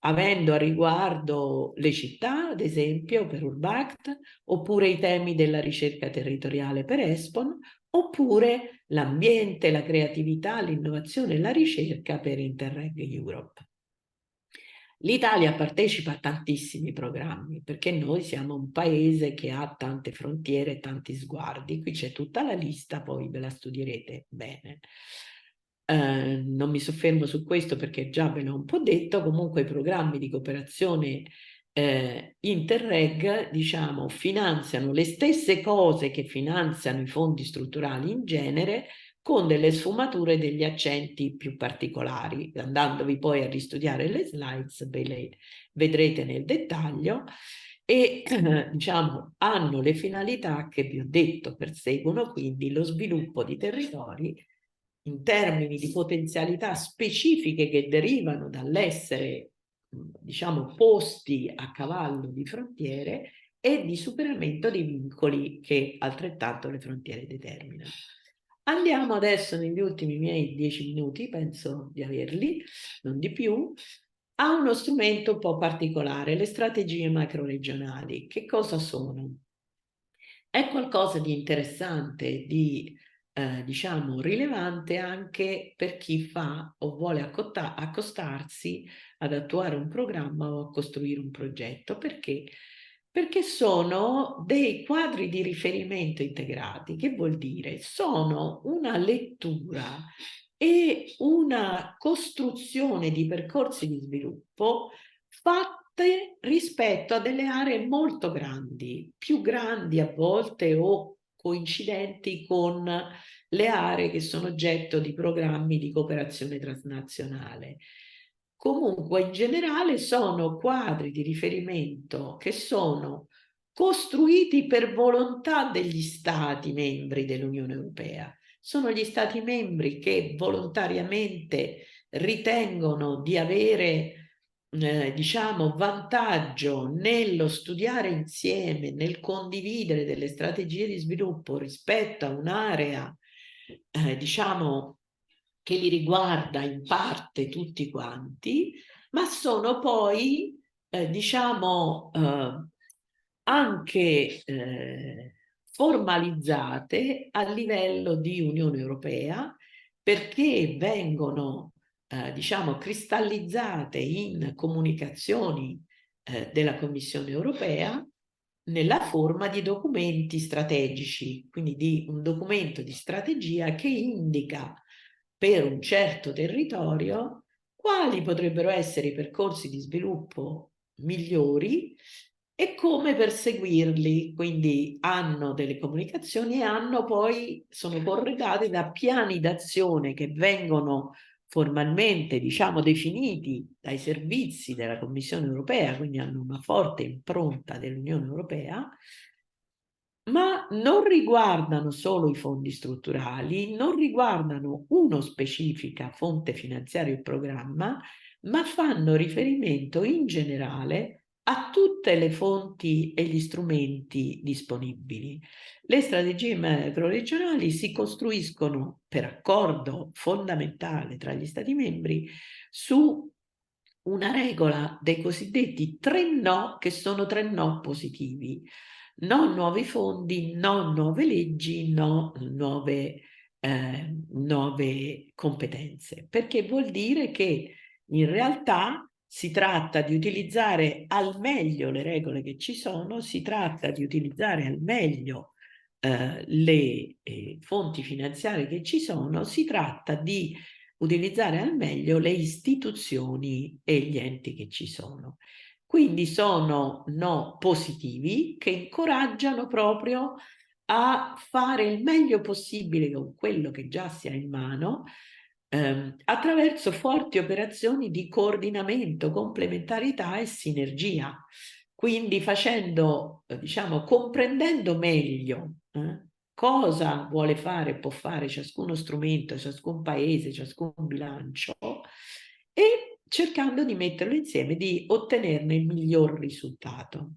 B: avendo a riguardo le città, ad esempio, per Urbact, oppure i temi della ricerca territoriale per Espon, oppure l'ambiente, la creatività, l'innovazione e la ricerca per Interreg Europe. L'Italia partecipa a tantissimi programmi perché noi siamo un paese che ha tante frontiere e tanti sguardi. Qui c'è tutta la lista, poi ve la studierete bene. Non mi soffermo su questo perché già ve l'ho un po' detto. Comunque i programmi di cooperazione Interreg, diciamo, finanziano le stesse cose che finanziano i fondi strutturali in genere, con delle sfumature e degli accenti più particolari. Andandovi poi a ristudiare le slides, ve le vedrete nel dettaglio, e diciamo hanno le finalità che vi ho detto, perseguono quindi lo sviluppo di territori in termini di potenzialità specifiche che derivano dall'essere, diciamo, posti a cavallo di frontiere e di superamento di vincoli che altrettanto le frontiere determinano. Andiamo adesso negli ultimi miei 10 minuti, penso di averli, non di più, a uno strumento un po' particolare, le strategie macroregionali. Che cosa sono? È qualcosa di interessante, di diciamo rilevante anche per chi fa o vuole accostarsi ad attuare un programma o a costruire un progetto. Perché? Perché sono dei quadri di riferimento integrati. Che vuol dire? Sono una lettura e una costruzione di percorsi di sviluppo fatte rispetto a delle aree molto grandi, più grandi a volte o coincidenti con le aree che sono oggetto di programmi di cooperazione transnazionale. Comunque, in generale, sono quadri di riferimento che sono costruiti per volontà degli Stati membri dell'Unione Europea. Sono gli Stati membri che volontariamente ritengono di avere diciamo, vantaggio nello studiare insieme, nel condividere delle strategie di sviluppo rispetto a un'area, diciamo, che li riguarda in parte tutti quanti, ma sono poi, diciamo, anche formalizzate a livello di Unione Europea, perché vengono diciamo, cristallizzate in comunicazioni della Commissione Europea nella forma di documenti strategici, quindi di un documento di strategia che indica per un certo territorio quali potrebbero essere i percorsi di sviluppo migliori e come perseguirli. Quindi hanno delle comunicazioni e hanno poi, sono corredate da piani d'azione che vengono formalmente, diciamo, definiti dai servizi della Commissione Europea, quindi hanno una forte impronta dell'Unione Europea, ma non riguardano solo i fondi strutturali, non riguardano una specifica fonte finanziaria o programma, ma fanno riferimento in generale a tutte le fonti e gli strumenti disponibili. Le strategie macroregionali si costruiscono per accordo fondamentale tra gli Stati membri su una regola dei cosiddetti 3 no, che sono 3 no positivi. No nuovi fondi, no nuove leggi, no nuove competenze, perché vuol dire che in realtà si tratta di utilizzare al meglio le regole che ci sono, si tratta di utilizzare al meglio le fonti finanziarie che ci sono, si tratta di utilizzare al meglio le istituzioni e gli enti che ci sono. Quindi sono no positivi che incoraggiano proprio a fare il meglio possibile con quello che già si ha in mano, attraverso forti operazioni di coordinamento, complementarietà e sinergia. quindi facendo, diciamo, comprendendo meglio cosa vuole fare, può fare ciascuno strumento, ciascun paese, ciascun bilancio, e cercando di metterlo insieme, di ottenerne il miglior risultato.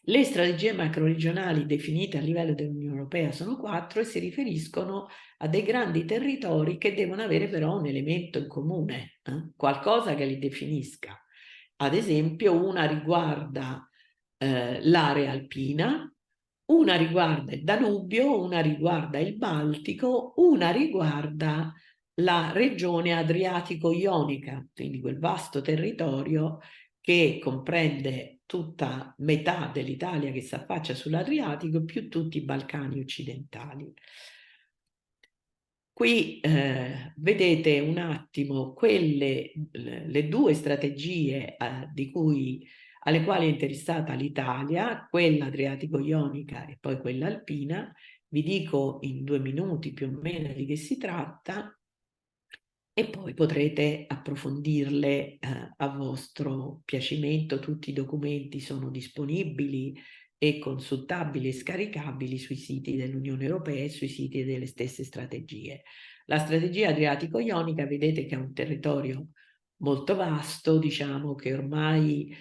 B: Le strategie macroregionali definite a livello dell'Unione Europea sono 4 e si riferiscono a dei grandi territori che devono avere però un elemento in comune, qualcosa che li definisca. Ad esempio, una riguarda l'area alpina, una riguarda il Danubio, una riguarda il Baltico, una riguarda la regione Adriatico-Ionica, quindi quel vasto territorio che comprende tutta metà dell'Italia che si affaccia sull'Adriatico più tutti i Balcani occidentali. Qui vedete un attimo le due strategie alle quali è interessata l'Italia, quella adriatico-ionica e poi quella alpina. Vi dico in 2 minuti più o meno di che si tratta e poi potrete approfondirle a vostro piacimento. Tutti i documenti sono disponibili e consultabili e scaricabili sui siti dell'Unione Europea e sui siti delle stesse strategie. La strategia adriatico-ionica vedete che è un territorio molto vasto, diciamo che ormai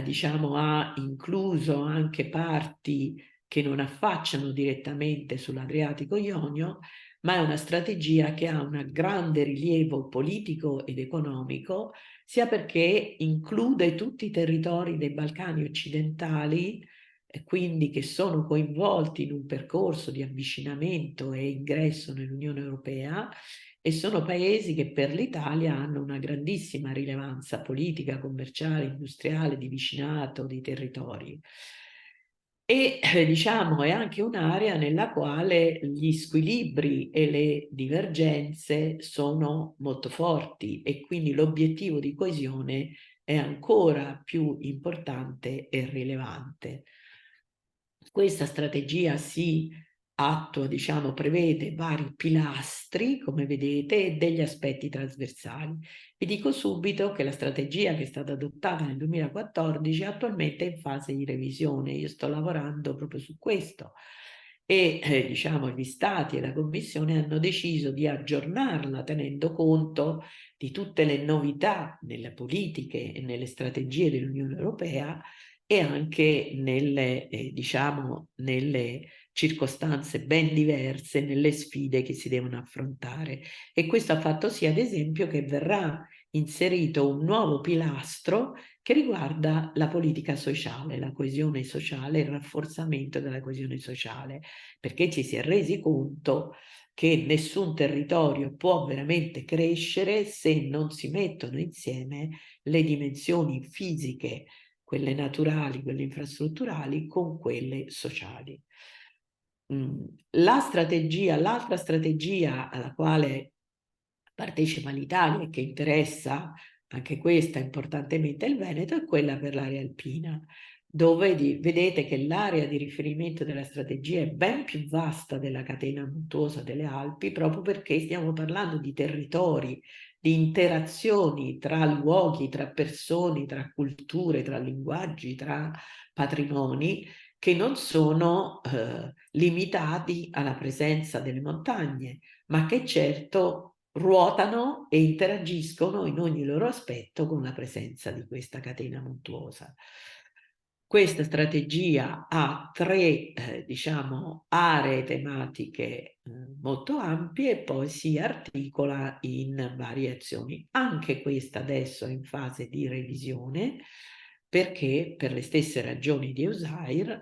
B: diciamo, ha incluso anche parti che non affacciano direttamente sull'Adriatico-Ionio, ma è una strategia che ha un grande rilievo politico ed economico, sia perché include tutti i territori dei Balcani occidentali, e quindi che sono coinvolti in un percorso di avvicinamento e ingresso nell'Unione Europea, e sono paesi che per l'Italia hanno una grandissima rilevanza politica, commerciale, industriale, di vicinato, di territori. E diciamo è anche un'area nella quale gli squilibri e le divergenze sono molto forti e quindi l'obiettivo di coesione è ancora più importante e rilevante. Questa strategia si attua, diciamo, prevede vari pilastri, come vedete, e degli aspetti trasversali. Vi dico subito che la strategia che è stata adottata nel 2014 attualmente è in fase di revisione. Io sto lavorando proprio su questo e diciamo gli Stati e la Commissione hanno deciso di aggiornarla tenendo conto di tutte le novità nelle politiche e nelle strategie dell'Unione Europea e anche diciamo, nelle circostanze ben diverse, nelle sfide che si devono affrontare. E questo ha fatto sì, ad esempio, che verrà inserito un nuovo pilastro che riguarda la politica sociale, la coesione sociale, il rafforzamento della coesione sociale, perché ci si è resi conto che nessun territorio può veramente crescere se non si mettono insieme le dimensioni fisiche, quelle naturali, quelle infrastrutturali, con quelle sociali. L'altra strategia alla quale partecipa l'Italia e che interessa anche questa importantemente il Veneto è quella per l'area alpina, dove vedete che l'area di riferimento della strategia è ben più vasta della catena montuosa delle Alpi, proprio perché stiamo parlando di territori, di interazioni tra luoghi, tra persone, tra culture, tra linguaggi, tra patrimoni, che non sono limitati alla presenza delle montagne, ma che certo ruotano e interagiscono in ogni loro aspetto con la presenza di questa catena montuosa. Questa strategia ha 3, diciamo, aree tematiche molto ampie e poi si articola in varie azioni. Anche questa adesso è in fase di revisione perché per le stesse ragioni di EUSAIR,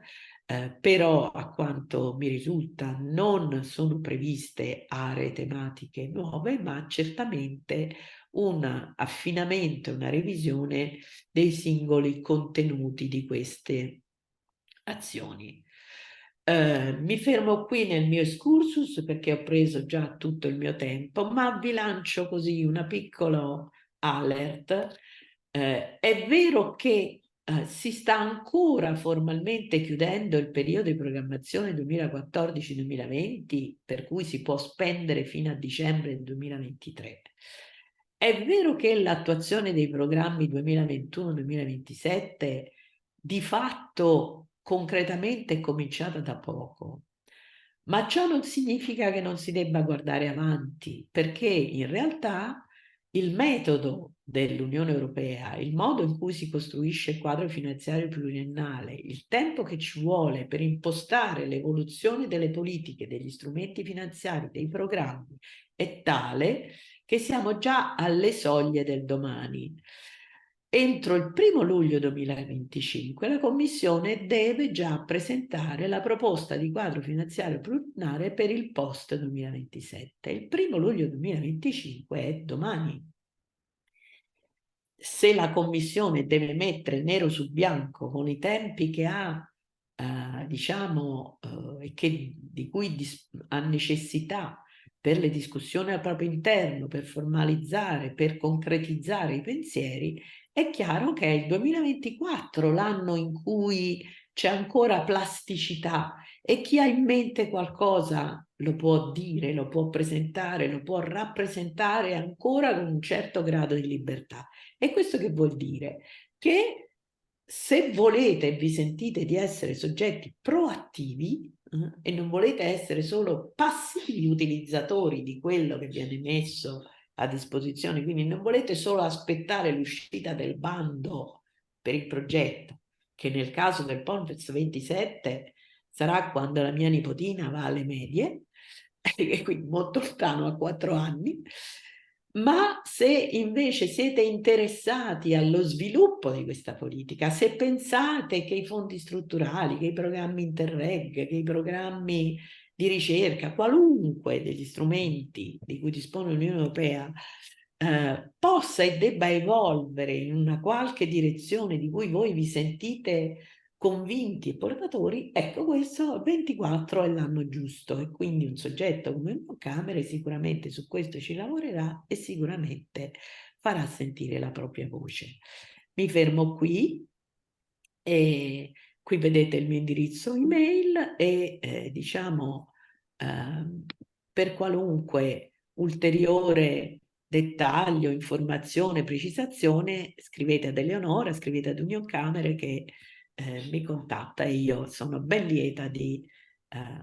B: però a quanto mi risulta non sono previste aree tematiche nuove, ma certamente un affinamento e una revisione dei singoli contenuti di queste azioni. Mi fermo qui nel mio excursus perché ho preso già tutto il mio tempo, ma vi lancio così una piccola alert. È vero che si sta ancora formalmente chiudendo il periodo di programmazione 2014-2020, per cui si può spendere fino a dicembre del 2023. È vero che l'attuazione dei programmi 2021-2027 di fatto concretamente è cominciata da poco. Ma ciò non significa che non si debba guardare avanti, perché in realtà il metodo dell'Unione Europea, il modo in cui si costruisce il quadro finanziario pluriennale, il tempo che ci vuole per impostare l'evoluzione delle politiche, degli strumenti finanziari, dei programmi, è tale che siamo già alle soglie del domani. Entro il 1° luglio 2025 la Commissione deve già presentare la proposta di quadro finanziario pluriennale per il post 2027. Il 1° luglio 2025 è domani. Se la Commissione deve mettere nero su bianco con i tempi che ha, diciamo, di cui ha necessità per le discussioni al proprio interno, per formalizzare, per concretizzare i pensieri, è chiaro che è il 2024 l'anno in cui c'è ancora plasticità e chi ha in mente qualcosa lo può dire, lo può presentare, lo può rappresentare ancora con un certo grado di libertà. E questo che vuol dire? Che se volete e vi sentite di essere soggetti proattivi e non volete essere solo passivi utilizzatori di quello che viene messo a disposizione, quindi non volete solo aspettare l'uscita del bando per il progetto, che nel caso del PONFES 27 sarà quando la mia nipotina va alle medie, e quindi molto lontano, a 4 anni. Ma se invece siete interessati allo sviluppo di questa politica, se pensate che i fondi strutturali, che i programmi Interreg, che i programmi di ricerca, qualunque degli strumenti di cui dispone l'Unione Europea, possa e debba evolvere in una qualche direzione di cui voi vi sentite convinti e portatori, ecco, questo 24 è l'anno giusto e quindi un soggetto come Camere sicuramente su questo ci lavorerà e sicuramente farà sentire la propria voce. Mi fermo qui e qui vedete il mio indirizzo email e diciamo per qualunque ulteriore dettaglio, informazione, precisazione, scrivete ad Eleonora, scrivete ad Union Camere che mi contatta e io sono ben lieta di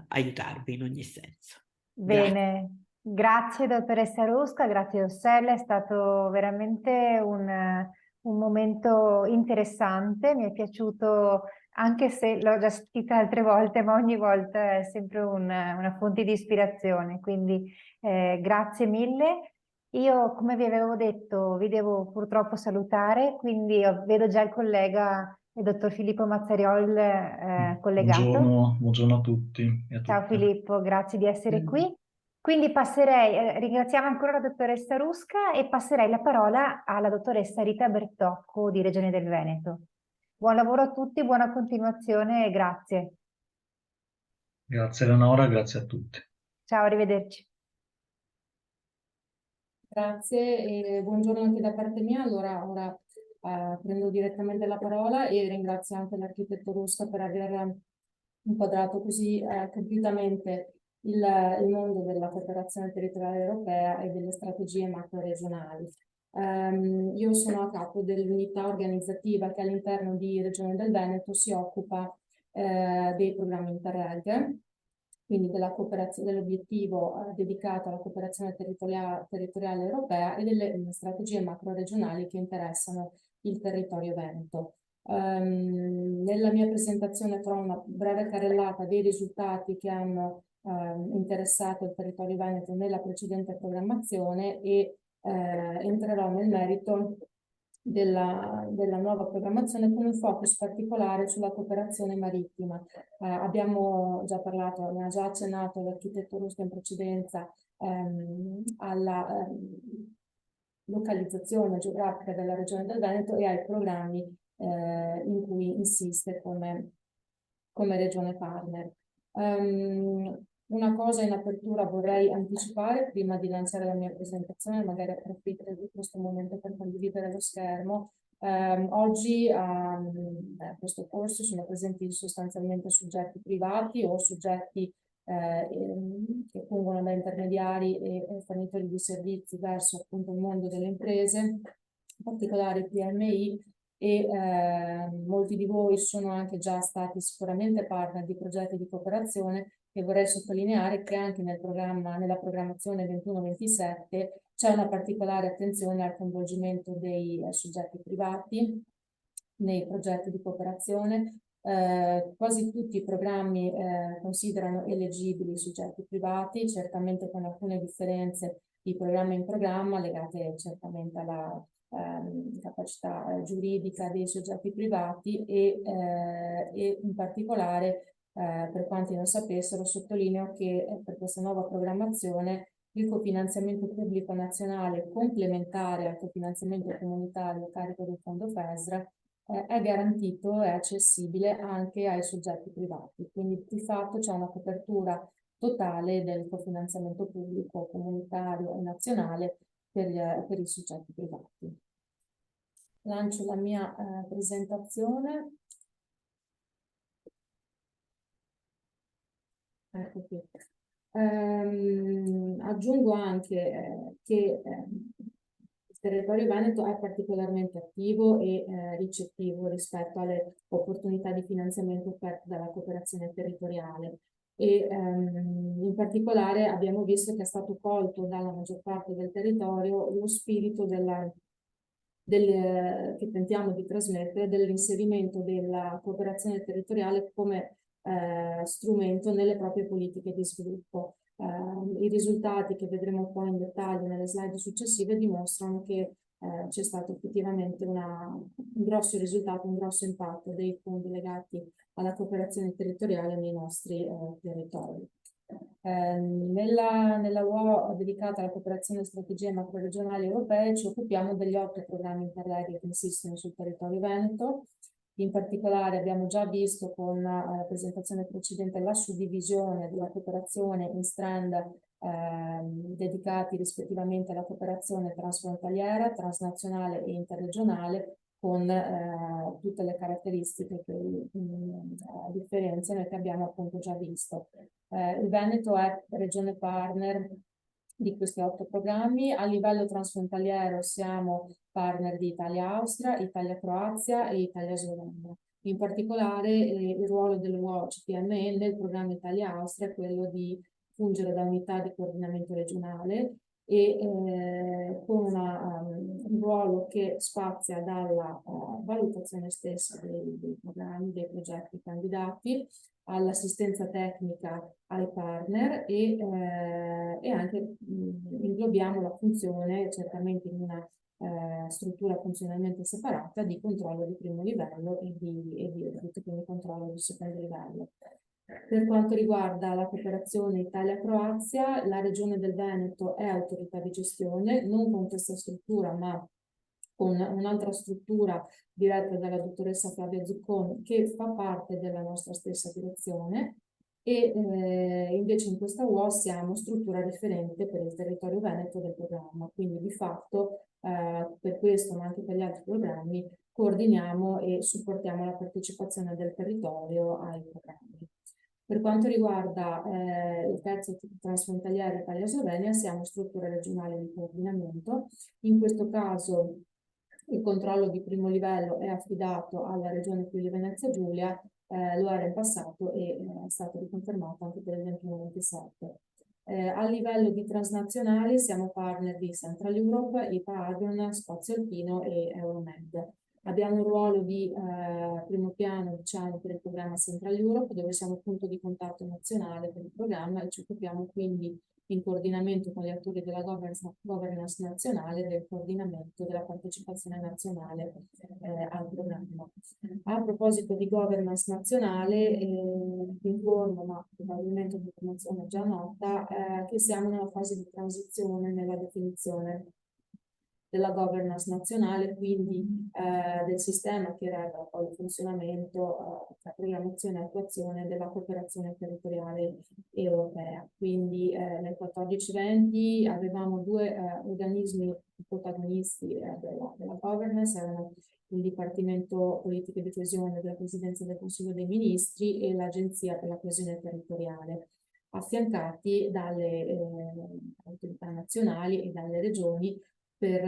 B: aiutarvi in ogni senso. Grazie.
A: Bene, grazie dottoressa Rusca, grazie Rossella, è stato veramente un momento interessante, mi è piaciuto anche se l'ho già sentita altre volte, ma ogni volta è sempre una fonte di ispirazione, quindi grazie mille. Io, come vi avevo detto, vi devo purtroppo salutare, quindi vedo già il collega, il dottor Filippo Mazzariol, collegato.
C: Buongiorno, buongiorno a tutti e a
A: Ciao
C: tutte.
A: Filippo, grazie di essere qui. Quindi passerei, ringraziamo ancora la dottoressa Rusca e passerei la parola alla dottoressa Rita Bertocco di Regione del Veneto. Buon lavoro a tutti, buona continuazione e grazie.
C: Grazie Eleonora, grazie a tutti.
A: Ciao, arrivederci.
D: Grazie e buongiorno anche da parte mia. Allora, ora prendo direttamente la parola e ringrazio anche l'architetto Rusca per aver inquadrato così compiutamente il mondo della cooperazione territoriale europea e delle strategie macro-regionali. Io sono a capo dell'unità organizzativa che all'interno di Regione del Veneto si occupa dei programmi Interreg, quindi della cooperazione, dell'obiettivo dedicato alla cooperazione territoriale europea e delle strategie macro-regionali che interessano il territorio veneto. Nella mia presentazione farò una breve carrellata dei risultati che hanno interessato il territorio veneto nella precedente programmazione e entrerò nel merito della nuova programmazione con un focus particolare sulla cooperazione marittima. Abbiamo già parlato, ne ha già accennato l'architetto Rusca in precedenza alla localizzazione geografica della regione del Veneto e ai programmi in cui insiste come regione partner. Una cosa in apertura vorrei anticipare prima di lanciare la mia presentazione, magari approfitto di questo momento per condividere lo schermo. Oggi a questo corso sono presenti sostanzialmente soggetti privati o soggetti che fungono da intermediari e fornitori di servizi verso appunto il mondo delle imprese, in particolare PMI, e molti di voi sono anche già stati sicuramente partner di progetti di cooperazione, e vorrei sottolineare che anche nella programmazione 21-27 c'è una particolare attenzione al coinvolgimento dei soggetti privati nei progetti di cooperazione. Quasi tutti i programmi considerano eleggibili i soggetti privati, certamente con alcune differenze di programma in programma legate certamente alla capacità giuridica dei soggetti privati e in particolare, per quanti non sapessero, sottolineo che per questa nuova programmazione il cofinanziamento pubblico nazionale complementare al cofinanziamento comunitario a carico del fondo FESR è garantito e accessibile anche ai soggetti privati, quindi di fatto c'è una copertura totale del cofinanziamento pubblico comunitario e nazionale per i soggetti privati. Lancio la mia presentazione. Ecco qui. Aggiungo anche che il territorio veneto è particolarmente attivo e ricettivo rispetto alle opportunità di finanziamento offerte dalla cooperazione territoriale e in particolare abbiamo visto che è stato colto dalla maggior parte del territorio lo spirito che tentiamo di trasmettere dell'inserimento della cooperazione territoriale come strumento nelle proprie politiche di sviluppo. I risultati che vedremo poi in dettaglio nelle slide successive dimostrano che c'è stato effettivamente un grosso risultato, un grosso impatto dei fondi legati alla cooperazione territoriale nei nostri territori. Nella UO dedicata alla cooperazione e strategie macroregionali europee ci occupiamo degli 8 programmi interreg che insistono sul territorio veneto. In particolare abbiamo già visto con la presentazione precedente la suddivisione della cooperazione in strand dedicati rispettivamente alla cooperazione transfrontaliera, transnazionale e interregionale, con tutte le caratteristiche che differenziano e che abbiamo appunto già visto. Il Veneto è regione partner di questi 8 programmi. A livello transfrontaliero siamo partner di Italia-Austria, Italia-Croazia e Italia-Slovenia. In particolare il ruolo dell'UO-CPME nel programma Italia-Austria è quello di fungere da unità di coordinamento regionale e con un ruolo che spazia dalla valutazione stessa dei programmi, dei progetti candidati, all'assistenza tecnica ai partner e anche inglobiamo la funzione, certamente in una struttura funzionalmente separata, di controllo di primo livello e di audit, quindi controllo di secondo livello. Per quanto riguarda la cooperazione Italia-Croazia, la regione del Veneto è autorità di gestione, non con questa struttura, ma con un'altra struttura diretta dalla dottoressa Flavia Zucconi, che fa parte della nostra stessa direzione, e invece in questa UO siamo struttura referente per il territorio veneto del programma, quindi di fatto per questo, ma anche per gli altri programmi, coordiniamo e supportiamo la partecipazione del territorio ai programmi. Per quanto riguarda il terzo transfrontaliere Italia-Slovenia, siamo struttura regionale di coordinamento. In questo caso il controllo di primo livello è affidato alla regione Friuli-Venezia Giulia, lo era in passato e è stato riconfermato anche per il 21-27. A livello di transnazionali siamo partner di Central Europe, IPA-Adrian, Spazio Alpino e Euromed. Abbiamo un ruolo di primo piano, diciamo, per il programma Central Europe, dove siamo punto di contatto nazionale per il programma e ci occupiamo quindi in coordinamento con gli attori della governance nazionale del coordinamento della partecipazione nazionale al programma. A proposito di governance nazionale, vi informo, ma probabilmente l'informazione è già nota, che siamo nella fase di transizione nella definizione della governance nazionale, quindi del sistema che regola poi il funzionamento, la programmazione e attuazione della cooperazione territoriale europea. Quindi nel 14-20 avevamo 2 organismi protagonisti della governance, erano il Dipartimento Politiche di Coesione della Presidenza del Consiglio dei Ministri e l'Agenzia per la Coesione Territoriale, affiancati dalle autorità nazionali e dalle regioni, per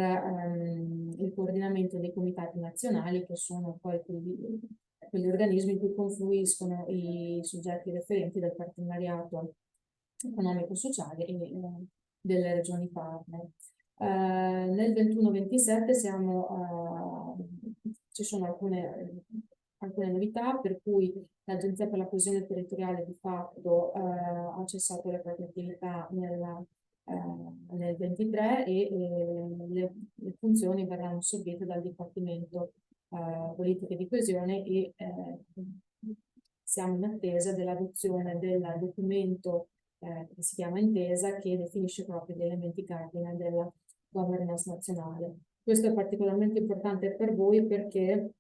D: il coordinamento dei comitati nazionali, che sono poi quegli organismi in cui confluiscono i soggetti referenti del partenariato economico-sociale e delle regioni partner. Nel 21-27 ci sono alcune novità, per cui l'Agenzia per la coesione territoriale di fatto ha cessato le proprie attività nel 23 e le funzioni verranno assorbite dal Dipartimento Politiche di Coesione e siamo in attesa dell'adozione del documento che si chiama Intesa, che definisce proprio gli elementi cardine della governance nazionale. Questo è particolarmente importante per voi perché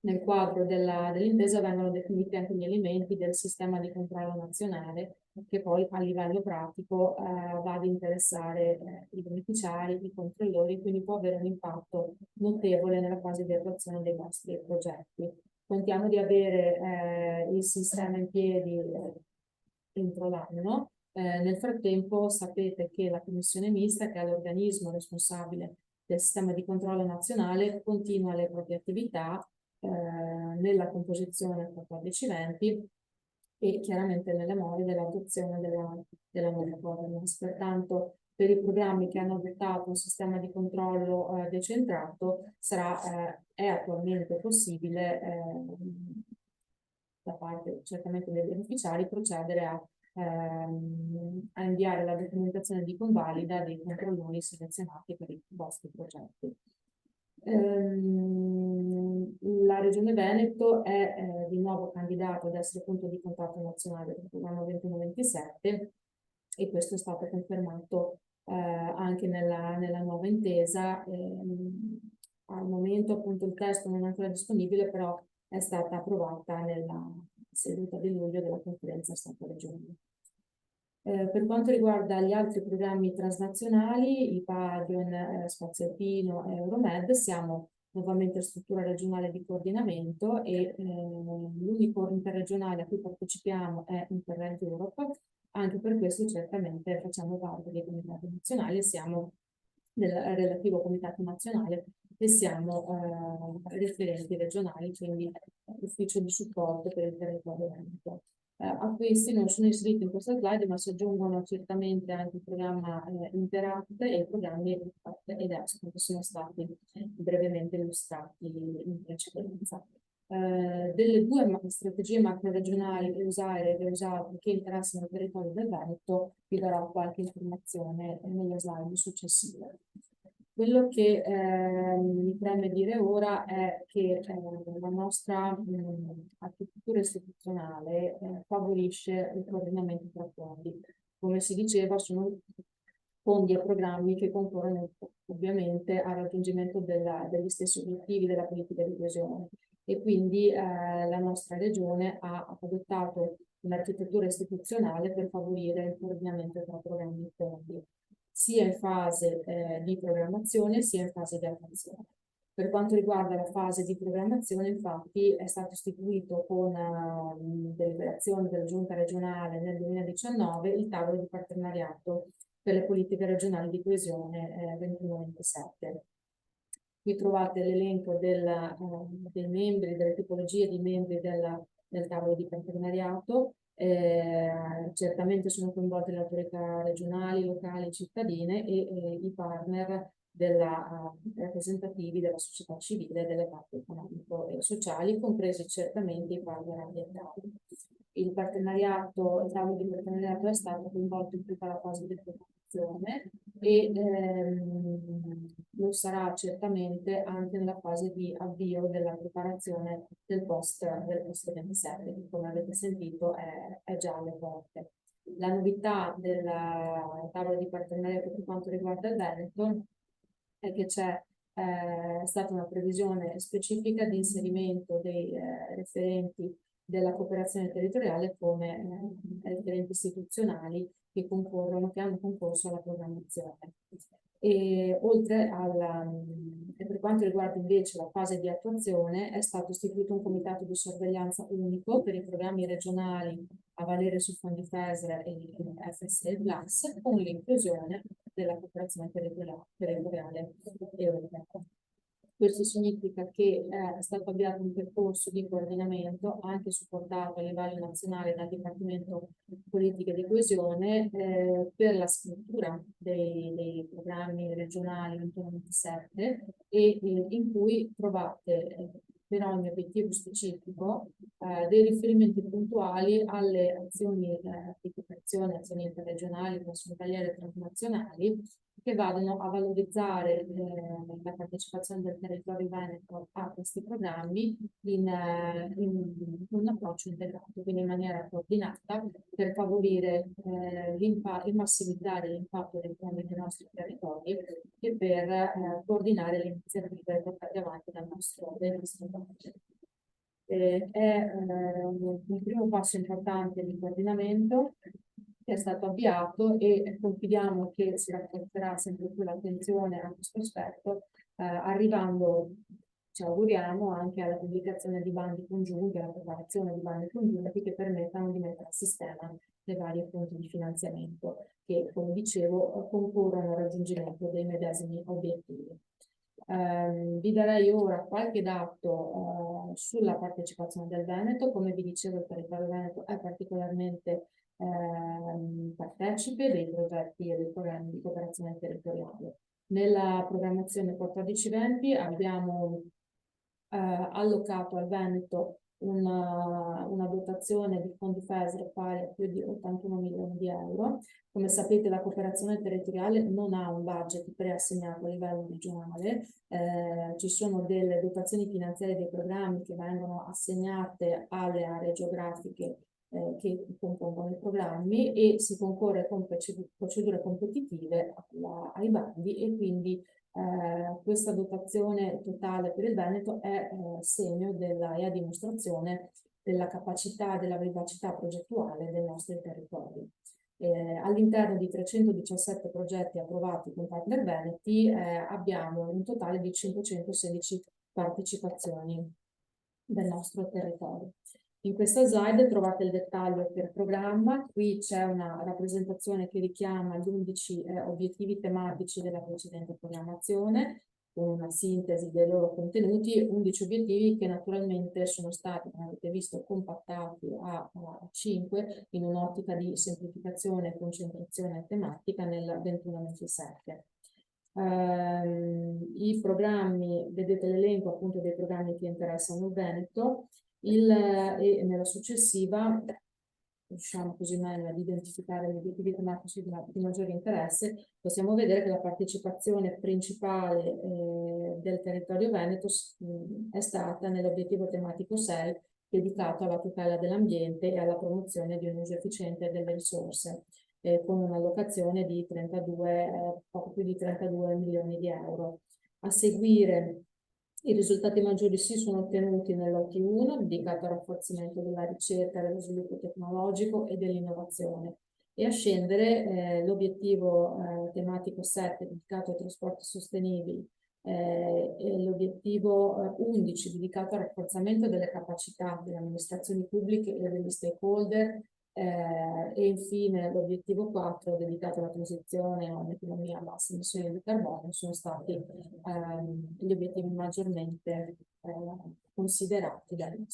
D: nel quadro dell'intesa vengono definiti anche gli elementi del sistema di controllo nazionale, che poi a livello pratico va ad interessare i beneficiari, i controllori, quindi può avere un impatto notevole nella fase di attuazione dei nostri progetti. Contiamo di avere il sistema in piedi entro l'anno. Nel frattempo sapete che la commissione mista, che è l'organismo responsabile del sistema di controllo nazionale, continua le proprie attività nella composizione 14-20 e chiaramente nelle more dell'adozione della nuova governance. Pertanto, per i programmi che hanno adottato un sistema di controllo decentrato è attualmente possibile da parte certamente dei beneficiari procedere a inviare la documentazione di convalida dei controllori selezionati per i vostri progetti. La Regione Veneto è di nuovo candidata ad essere punto di contatto nazionale del programma 21-27 e questo è stato confermato anche nella nuova intesa. Al momento appunto il testo non è ancora disponibile, però è stata approvata nella seduta di luglio della conferenza Stato-Regione. Per quanto riguarda gli altri programmi transnazionali, IPADION, Spazio Alpino e Euromed, siamo nuovamente struttura regionale di coordinamento e l'unico interregionale a cui partecipiamo è Interreg Europe. Anche per questo certamente facciamo parte dei comitati nazionali, siamo del relativo comitato nazionale e siamo referenti regionali, quindi ufficio di supporto per il territorio veneto. A questi non sono inseriti in questa slide, ma si aggiungono certamente anche il programma Interact e i programmi ed ESCO, che sono stati brevemente illustrati in precedenza. Delle due strategie macro-regionali EUSARE e EUSAT che interessano il territorio del Veneto, vi darò qualche informazione nelle slide successive. Quello che mi preme dire ora è che la nostra architettura istituzionale favorisce il coordinamento tra fondi. Come si diceva, sono fondi e programmi che concorrono ovviamente al raggiungimento degli stessi obiettivi della politica di coesione e quindi la nostra regione ha adottato un'architettura istituzionale per favorire il coordinamento tra programmi e fondi, sia in fase di programmazione sia in fase di attuazione. Per quanto riguarda la fase di programmazione, infatti, è stato istituito con deliberazione della Giunta regionale nel 2019 il tavolo di partenariato per le politiche regionali di coesione 21-27. Qui trovate l'elenco dei membri, delle tipologie di membri del tavolo di partenariato. Certamente sono coinvolte le autorità regionali, locali, cittadine e i partner rappresentativi della società civile e delle parti economico e sociali, compresi certamente i partner ambientali. Il tavolo di partenariato è stato coinvolto in tutta la fase di programmazione e lo sarà certamente anche nella fase di avvio della preparazione del post 27, che come avete sentito è già alle porte. La novità del tavolo di partenariato per quanto riguarda il Veneto è che c'è stata una previsione specifica di inserimento dei referenti della cooperazione territoriale come referenti istituzionali che hanno concorso alla programmazione. E oltre per quanto riguarda invece la fase di attuazione, è stato istituito un comitato di sorveglianza unico per i programmi regionali a valere su fondi FESR e FSE Plus, con l'inclusione della cooperazione territoriale europea. Questo significa che è stato avviato un percorso di coordinamento anche supportato a livello nazionale dal Dipartimento Politiche di Coesione per la scrittura dei programmi regionali 21-27 e in cui trovate per ogni obiettivo specifico dei riferimenti puntuali alle azioni di cooperazione, azioni interregionali, transfrontaliere e transnazionali che vadano a valorizzare la partecipazione del territorio veneto a questi programmi in un approccio integrato, quindi in maniera coordinata per favorire e massimizzare l'impatto dei programmi dei nostri territori e per coordinare le iniziative portate avanti dal nostro budget. È un primo passo importante di coordinamento che è stato avviato e confidiamo che si rafforzerà sempre più l'attenzione a questo aspetto, arrivando, ci auguriamo, anche alla pubblicazione di bandi congiunti, alla preparazione di bandi congiunti che permettano di mettere a sistema le varie fonti di finanziamento che, come dicevo, concorrono al raggiungimento dei medesimi obiettivi. Vi darei ora qualche dato sulla partecipazione del Veneto. Come vi dicevo, il territorio veneto è particolarmente partecipe dei progetti e dei programmi di cooperazione territoriale. Nella programmazione 14-20 abbiamo allocato al Veneto una dotazione di fondi FESR pari a più di 81 milioni di euro. Come sapete, la cooperazione territoriale non ha un budget preassegnato a livello regionale, ci sono delle dotazioni finanziarie dei programmi che vengono assegnate alle aree geografiche che compongono i programmi e si concorre con procedure competitive ai bandi e quindi questa dotazione totale per il Veneto è segno e a dimostrazione della capacità, della vivacità progettuale dei nostri territori. All'interno di 317 progetti approvati con partner veneti abbiamo un totale di 516 partecipazioni del nostro territorio. In questa slide trovate il dettaglio per programma. Qui c'è una rappresentazione che richiama gli 11 obiettivi tematici della precedente programmazione, con una sintesi dei loro contenuti, 11 obiettivi che naturalmente sono stati, come avete visto, compattati a 5 in un'ottica di semplificazione e concentrazione tematica nel 21-27. I programmi, vedete l'elenco appunto dei programmi che interessano il Veneto, e nella successiva riusciamo così meglio ad identificare gli obiettivi tematici di maggiore interesse. Possiamo vedere che la partecipazione principale del territorio veneto è stata nell'obiettivo tematico 6 dedicato alla tutela dell'ambiente e alla promozione di un uso efficiente delle risorse, con un'allocazione di poco più di 32 milioni di euro. A seguire, i risultati maggiori si sono ottenuti nell'OT1, dedicato al rafforzamento della ricerca, dello sviluppo tecnologico e dell'innovazione, e a scendere l'obiettivo tematico 7, dedicato ai trasporti sostenibili, e l'obiettivo 11, dedicato al rafforzamento delle capacità delle amministrazioni pubbliche e degli stakeholder, e infine l'obiettivo 4 dedicato alla transizione a un'economia a basse emissioni di carbonio sono stati gli obiettivi maggiormente considerati dai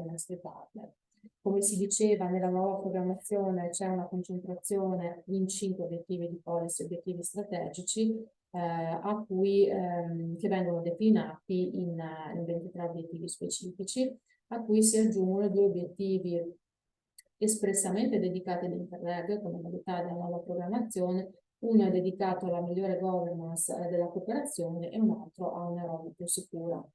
D: nostri partner. Come si diceva, nella nuova programmazione c'è una concentrazione in 5 obiettivi di policy, obiettivi strategici che vengono declinati in 23 obiettivi specifici, a cui si aggiungono 2 obiettivi espressamente dedicati ad Interreg come novità della nuova programmazione. Uno è dedicato alla migliore governance della cooperazione e un altro a un'Europa più sicura.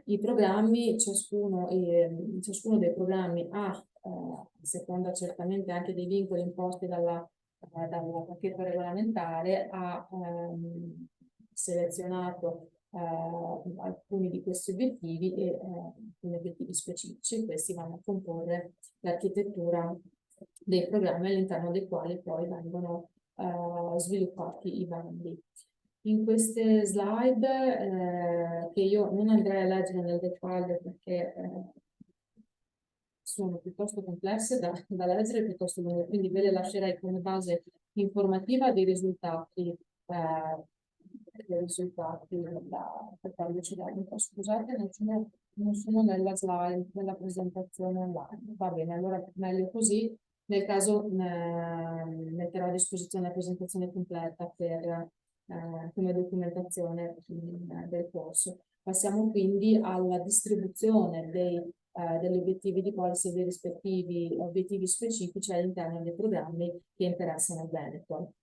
D: I programmi, ciascuno dei programmi ha, a seconda certamente anche dei vincoli imposti dal pacchetto regolamentare, ha selezionato alcuni di questi obiettivi e alcuni obiettivi specifici. Questi vanno a comporre l'architettura dei programmi all'interno dei quali poi vengono sviluppati i bandi. In queste slide, che io non andrei a leggere nel dettaglio perché sono piuttosto complesse da leggere, piuttosto lunghe, quindi ve le lascerei come base informativa dei risultati dei risultati per farvi dare un po'. Scusate, non sono nella slide, nella presentazione online. Va bene, allora meglio così. Nel caso metterò a disposizione la presentazione completa come documentazione del corso. Passiamo quindi alla distribuzione degli obiettivi di policy e dei rispettivi obiettivi specifici all'interno dei programmi che interessano il Veneto.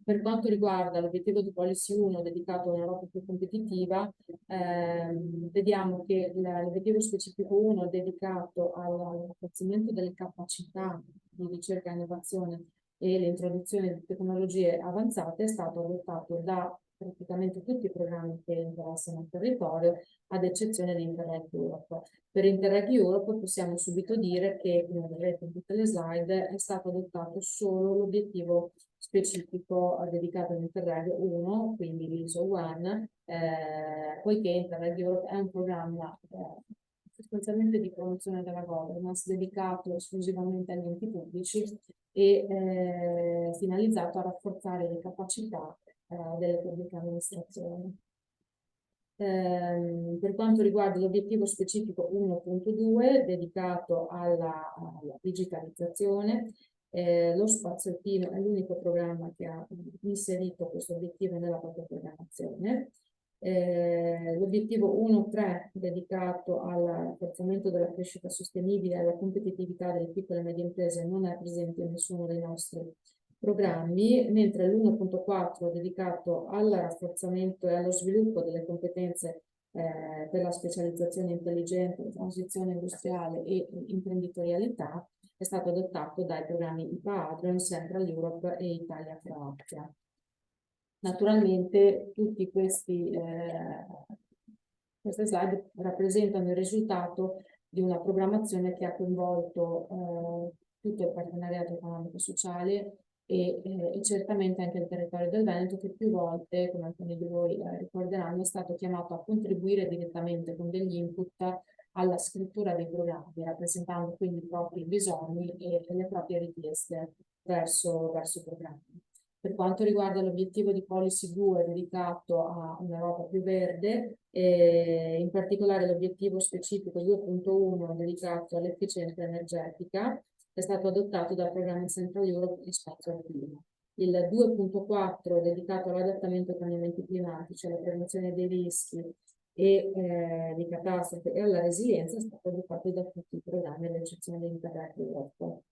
D: Per quanto riguarda l'obiettivo di Policy 1 dedicato a un'Europa più competitiva, vediamo che l'obiettivo specifico 1 dedicato al rafforzamento delle capacità di ricerca e innovazione e l'introduzione di tecnologie avanzate è stato adottato da praticamente tutti i programmi che interessano il territorio, ad eccezione di Interreg Europe. Per Interreg Europe possiamo subito dire che, come vedrete in tutte le slide, è stato adottato solo l'obiettivo specifico dedicato all'Interreg 1, quindi l'ISO 1, poiché Interreg Europe è un programma sostanzialmente di promozione della governance dedicato esclusivamente agli enti pubblici e finalizzato a rafforzare le capacità delle pubbliche amministrazioni. Per quanto riguarda l'obiettivo specifico 1.2 dedicato alla digitalizzazione, lo Spaziottino è l'unico programma che ha inserito questo obiettivo nella propria programmazione. L'obiettivo 1.3 dedicato al rafforzamento della crescita sostenibile e alla competitività delle piccole e medie imprese non è presente in nessuno dei nostri programmi, mentre l'1.4 dedicato al rafforzamento e allo sviluppo delle competenze per la specializzazione intelligente, transizione industriale e imprenditorialità è stato adottato dai programmi IPA Adrian, Central Europe e Italia Croazia. Naturalmente tutti queste slide rappresentano il risultato di una programmazione che ha coinvolto tutto il partenariato economico e sociale e certamente anche il territorio del Veneto, che più volte, come alcuni di voi ricorderanno, è stato chiamato a contribuire direttamente con degli input alla scrittura dei programmi, rappresentando quindi i propri bisogni e le proprie richieste verso i programmi. Per quanto riguarda l'obiettivo di Policy 2 dedicato a un'Europa più verde, in particolare l'obiettivo specifico 2.1 dedicato all'efficienza energetica, è stato adottato dal programma Central Europe e Spaziottino. Il 2.4 dedicato all'adattamento ai cambiamenti climatici, alla prevenzione dei rischi e di catastrofe e alla resilienza è stato adottato da tutti i programmi, ad eccezione dell'Interreg Europe.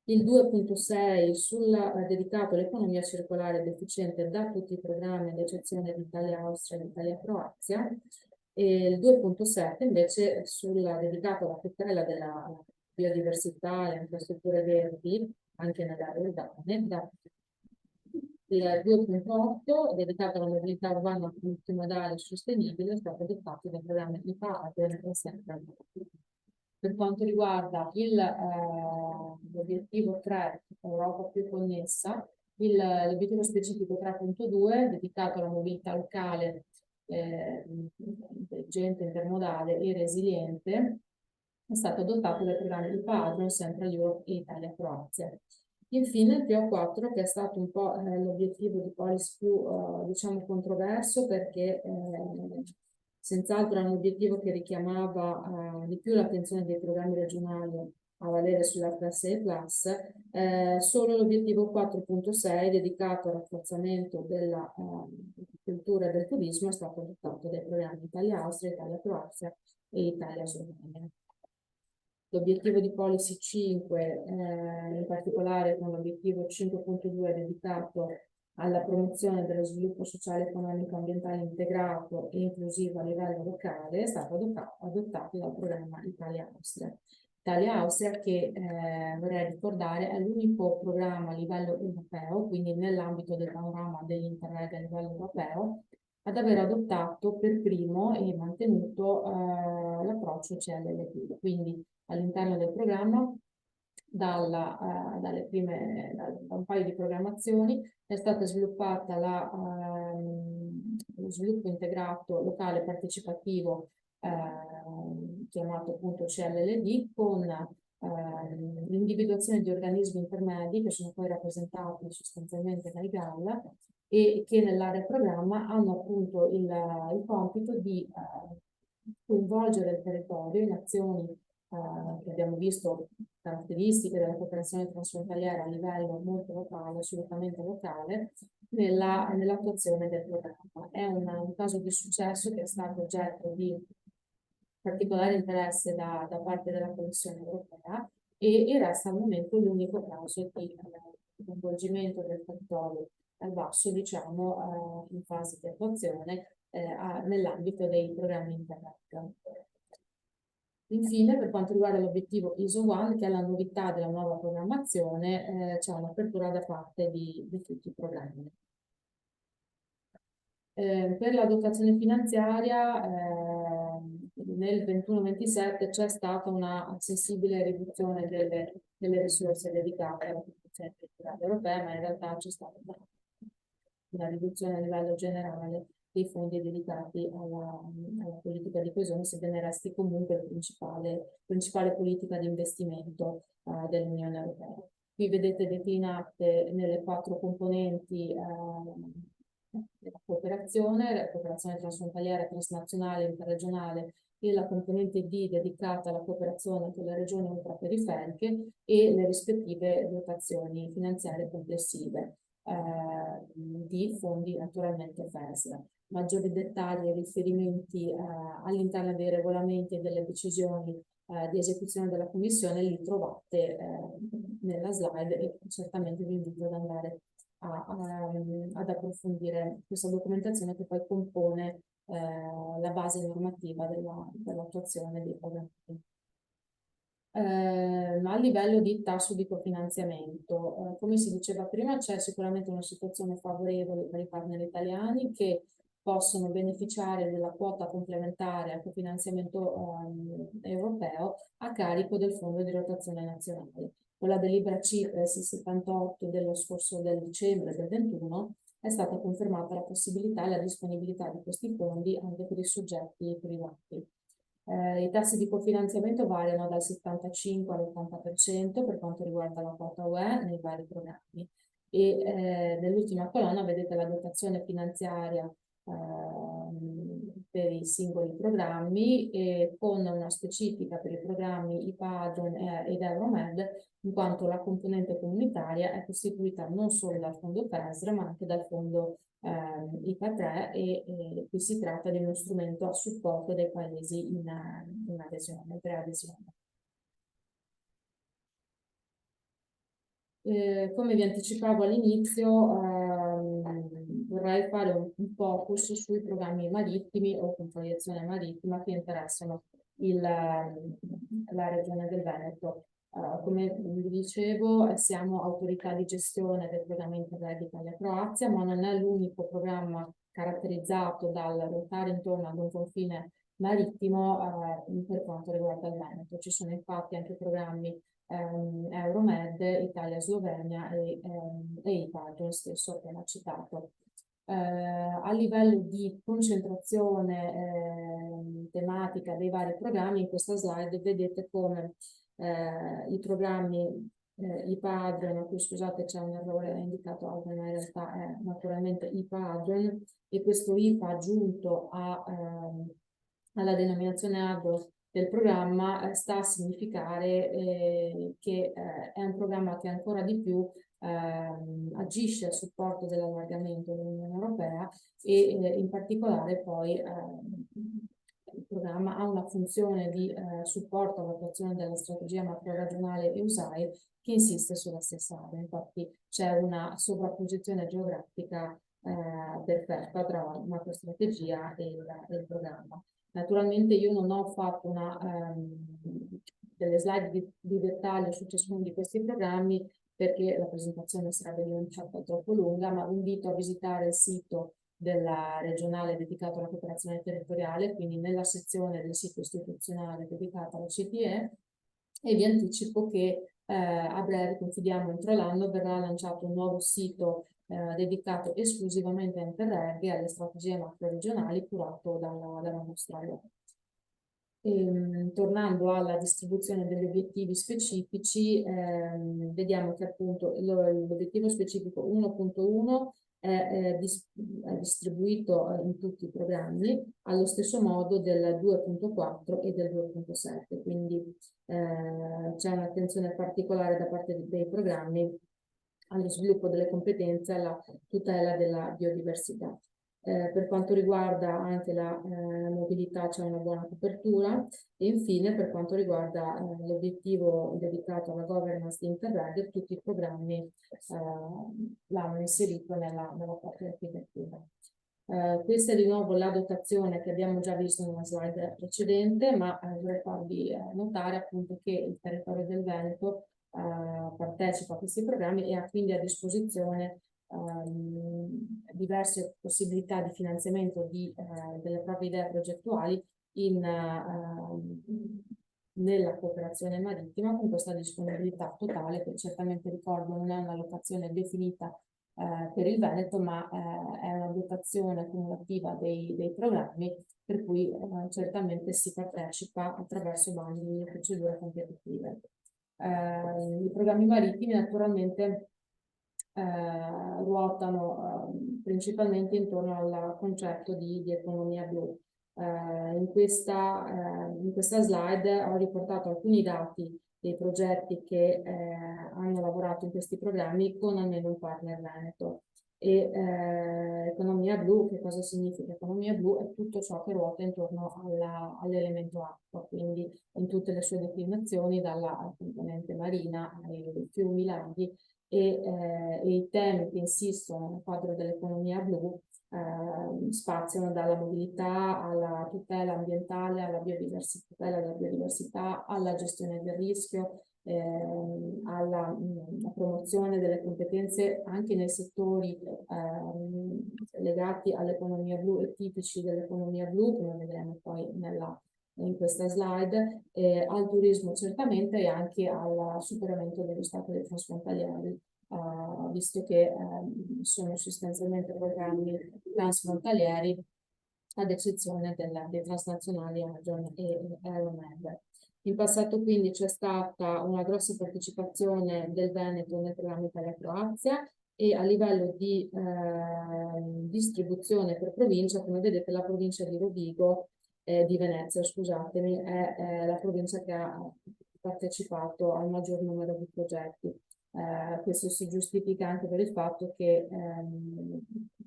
D: Il 2.6 dedicato all'economia circolare ed efficiente da tutti i programmi, ad eccezione di Italia Austria e Italia Croazia, e il 2.7 invece dedicato alla tutela della biodiversità e alle infrastrutture verdi, anche nelle aree urbane. Il 2.8 dedicato alla mobilità urbana multimodale e sostenibile è stato adottato dal programma IPA Adrian e Central Europe. Per quanto riguarda l'obiettivo 3, Europa più connessa, l'obiettivo specifico 3.2 dedicato alla mobilità locale, intelligente, intermodale e resiliente, è stato adottato dai programmi di Padron, Central Europe e Italia Croazia. Infine il PO4, che è stato un po' l'obiettivo di policy più diciamo controverso, perché senz'altro è un obiettivo che richiamava di più l'attenzione dei programmi regionali a valere sulla classe E+, solo l'obiettivo 4.6 dedicato al rafforzamento della cultura e del turismo è stato adottato dai programmi Italia-Austria, Italia-Croazia e Italia-Slovenia. L'obiettivo di Policy 5, in particolare con l'obiettivo 5.2 dedicato alla promozione dello sviluppo sociale, economico, ambientale integrato e inclusivo a livello locale, è stato adottato dal programma Italia-Austria. Italia-Austria che, vorrei ricordare, è l'unico programma a livello europeo, quindi nell'ambito del panorama dell'Interreg a livello europeo, ad aver adottato per primo e mantenuto l'approccio CLLD. Quindi all'interno del programma, da un paio di programmazioni, è stata sviluppata lo sviluppo integrato locale partecipativo chiamato appunto CLLD, con l'individuazione di organismi intermedi che sono poi rappresentati sostanzialmente dai GAL e che nell'area programma hanno appunto il compito di coinvolgere il territorio in azioni che abbiamo visto caratteristiche della cooperazione transfrontaliera a livello molto locale, assolutamente locale, nell'attuazione del programma. È un caso di successo che è stato oggetto di particolare interesse da parte della Commissione europea e resta al momento l'unico caso di coinvolgimento del territorio al basso, diciamo, in fase di attuazione nell'ambito dei programmi Interreg. Infine, per quanto riguarda l'obiettivo ISO 1, che è la novità della nuova programmazione, c'è un'apertura da parte di tutti i programmi. Per la dotazione finanziaria nel 21-27 c'è stata una sensibile riduzione delle risorse dedicate alla cooperazione territoriale europea, ma in realtà c'è stata una riduzione a livello generale dei fondi dedicati alla politica di coesione, sebbene resti comunque la principale politica di investimento dell'Unione Europea. Qui vedete declinate nelle 4 componenti la cooperazione transfrontaliera, transnazionale, interregionale e la componente D dedicata alla cooperazione con le regioni ultraperiferiche e le rispettive dotazioni finanziarie complessive di fondi naturalmente FESR. Maggiori dettagli e riferimenti all'interno dei regolamenti e delle decisioni di esecuzione della Commissione li trovate nella slide e certamente vi invito ad andare ad approfondire questa documentazione che poi compone la base normativa dell'attuazione dei programmi. A livello di tasso di cofinanziamento, come si diceva prima, c'è sicuramente una situazione favorevole per i partner italiani che possono beneficiare della quota complementare al cofinanziamento europeo a carico del Fondo di rotazione nazionale. Con la delibera CIPES 78 del dicembre del 21 è stata confermata la possibilità e la disponibilità di questi fondi anche per i soggetti privati. I tassi di cofinanziamento variano dal 75 all'80% per quanto riguarda la quota UE nei vari programmi e nell'ultima colonna vedete la dotazione finanziaria per i singoli programmi e con una specifica per i programmi IPA-Agron ed Euromed, in quanto la componente comunitaria è costituita non solo dal fondo FESR ma anche dal fondo IPA 3 e qui si tratta di uno strumento a supporto dei paesi in adesione, preadesione. Come vi anticipavo all'inizio, vorrei fare un focus sui programmi marittimi o con proiezione marittima che interessano la regione del Veneto. Come vi dicevo, siamo autorità di gestione del programma Interreg Italia-Croazia, ma non è l'unico programma caratterizzato dal ruotare intorno ad un confine marittimo per quanto riguarda il Veneto. Ci sono infatti anche programmi Euromed, Italia-Slovenia e IPA-Agron stesso appena citato. A livello di concentrazione tematica dei vari programmi, in questa slide vedete come i programmi IPA-Agron, qui scusate c'è un errore, è indicato Agron, ma in realtà è naturalmente IPA-Agron, e questo IPA aggiunto alla denominazione agro del programma sta a significare che è un programma che ancora di più agisce a supporto dell'allargamento dell'Unione Europea e in particolare poi il programma ha una funzione di supporto all'attuazizione della strategia macroregionale EUSAI che insiste sulla stessa area. Infatti c'è una sovrapposizione geografica perfetta tra la macrostrategia e il programma. Naturalmente io non ho fatto delle slide di dettaglio su ciascuno di questi programmi perché la presentazione sarebbe diventata troppo lunga, ma vi invito a visitare il sito della regionale dedicato alla cooperazione territoriale, quindi nella sezione del sito istituzionale dedicata alla CPE, e vi anticipo che a breve, confidiamo entro l'anno, verrà lanciato un nuovo sito dedicato esclusivamente a Interreg e alle strategie macro-regionali curato dalla nostra Tornando alla distribuzione degli obiettivi specifici, vediamo che appunto l'obiettivo specifico 1.1 è distribuito in tutti i programmi allo stesso modo del 2.4 e del 2.7, quindi c'è un'attenzione particolare da parte dei programmi allo sviluppo delle competenze e alla tutela della biodiversità. Per quanto riguarda anche la mobilità c'è una buona copertura e infine per quanto riguarda l'obiettivo dedicato alla governance di Interreg, tutti i programmi l'hanno inserito nella propria architettura. Questa è di nuovo la dotazione che abbiamo già visto nella slide precedente, ma vorrei farvi notare appunto che il territorio del Veneto partecipa a questi programmi e ha quindi a disposizione diverse possibilità di finanziamento delle proprie idee progettuali nella cooperazione marittima, con questa disponibilità totale che certamente ricordo non è una locazione definita per il Veneto, ma è una dotazione cumulativa dei programmi per cui certamente si partecipa attraverso bandi e procedure competitive. I programmi marittimi naturalmente ruotano principalmente intorno al concetto di economia blu. In questa slide ho riportato alcuni dati dei progetti che hanno lavorato in questi programmi con almeno un partner veneto. E economia blu, che cosa significa? Economia blu è tutto ciò che ruota intorno all'elemento acqua, quindi in tutte le sue declinazioni, dalla componente marina ai fiumi, laghi, e i temi che insistono nel quadro dell'economia blu spaziano dalla mobilità alla tutela ambientale, alla tutela della biodiversità, alla gestione del rischio, alla promozione delle competenze anche nei settori legati all'economia blu e tipici dell'economia blu, come vedremo poi in questa slide, al turismo certamente e anche al superamento degli ostacoli transfrontalieri, visto che sono sostanzialmente programmi transfrontalieri ad eccezione dei transnazionali Agion e Aeromed. In passato quindi c'è stata una grossa partecipazione del Veneto nel programma Italia-Croazia e a livello di distribuzione per provincia, come vedete la provincia di Rovigo, di Venezia, scusatemi, è la provincia che ha partecipato al maggior numero di progetti. Questo si giustifica anche per il fatto che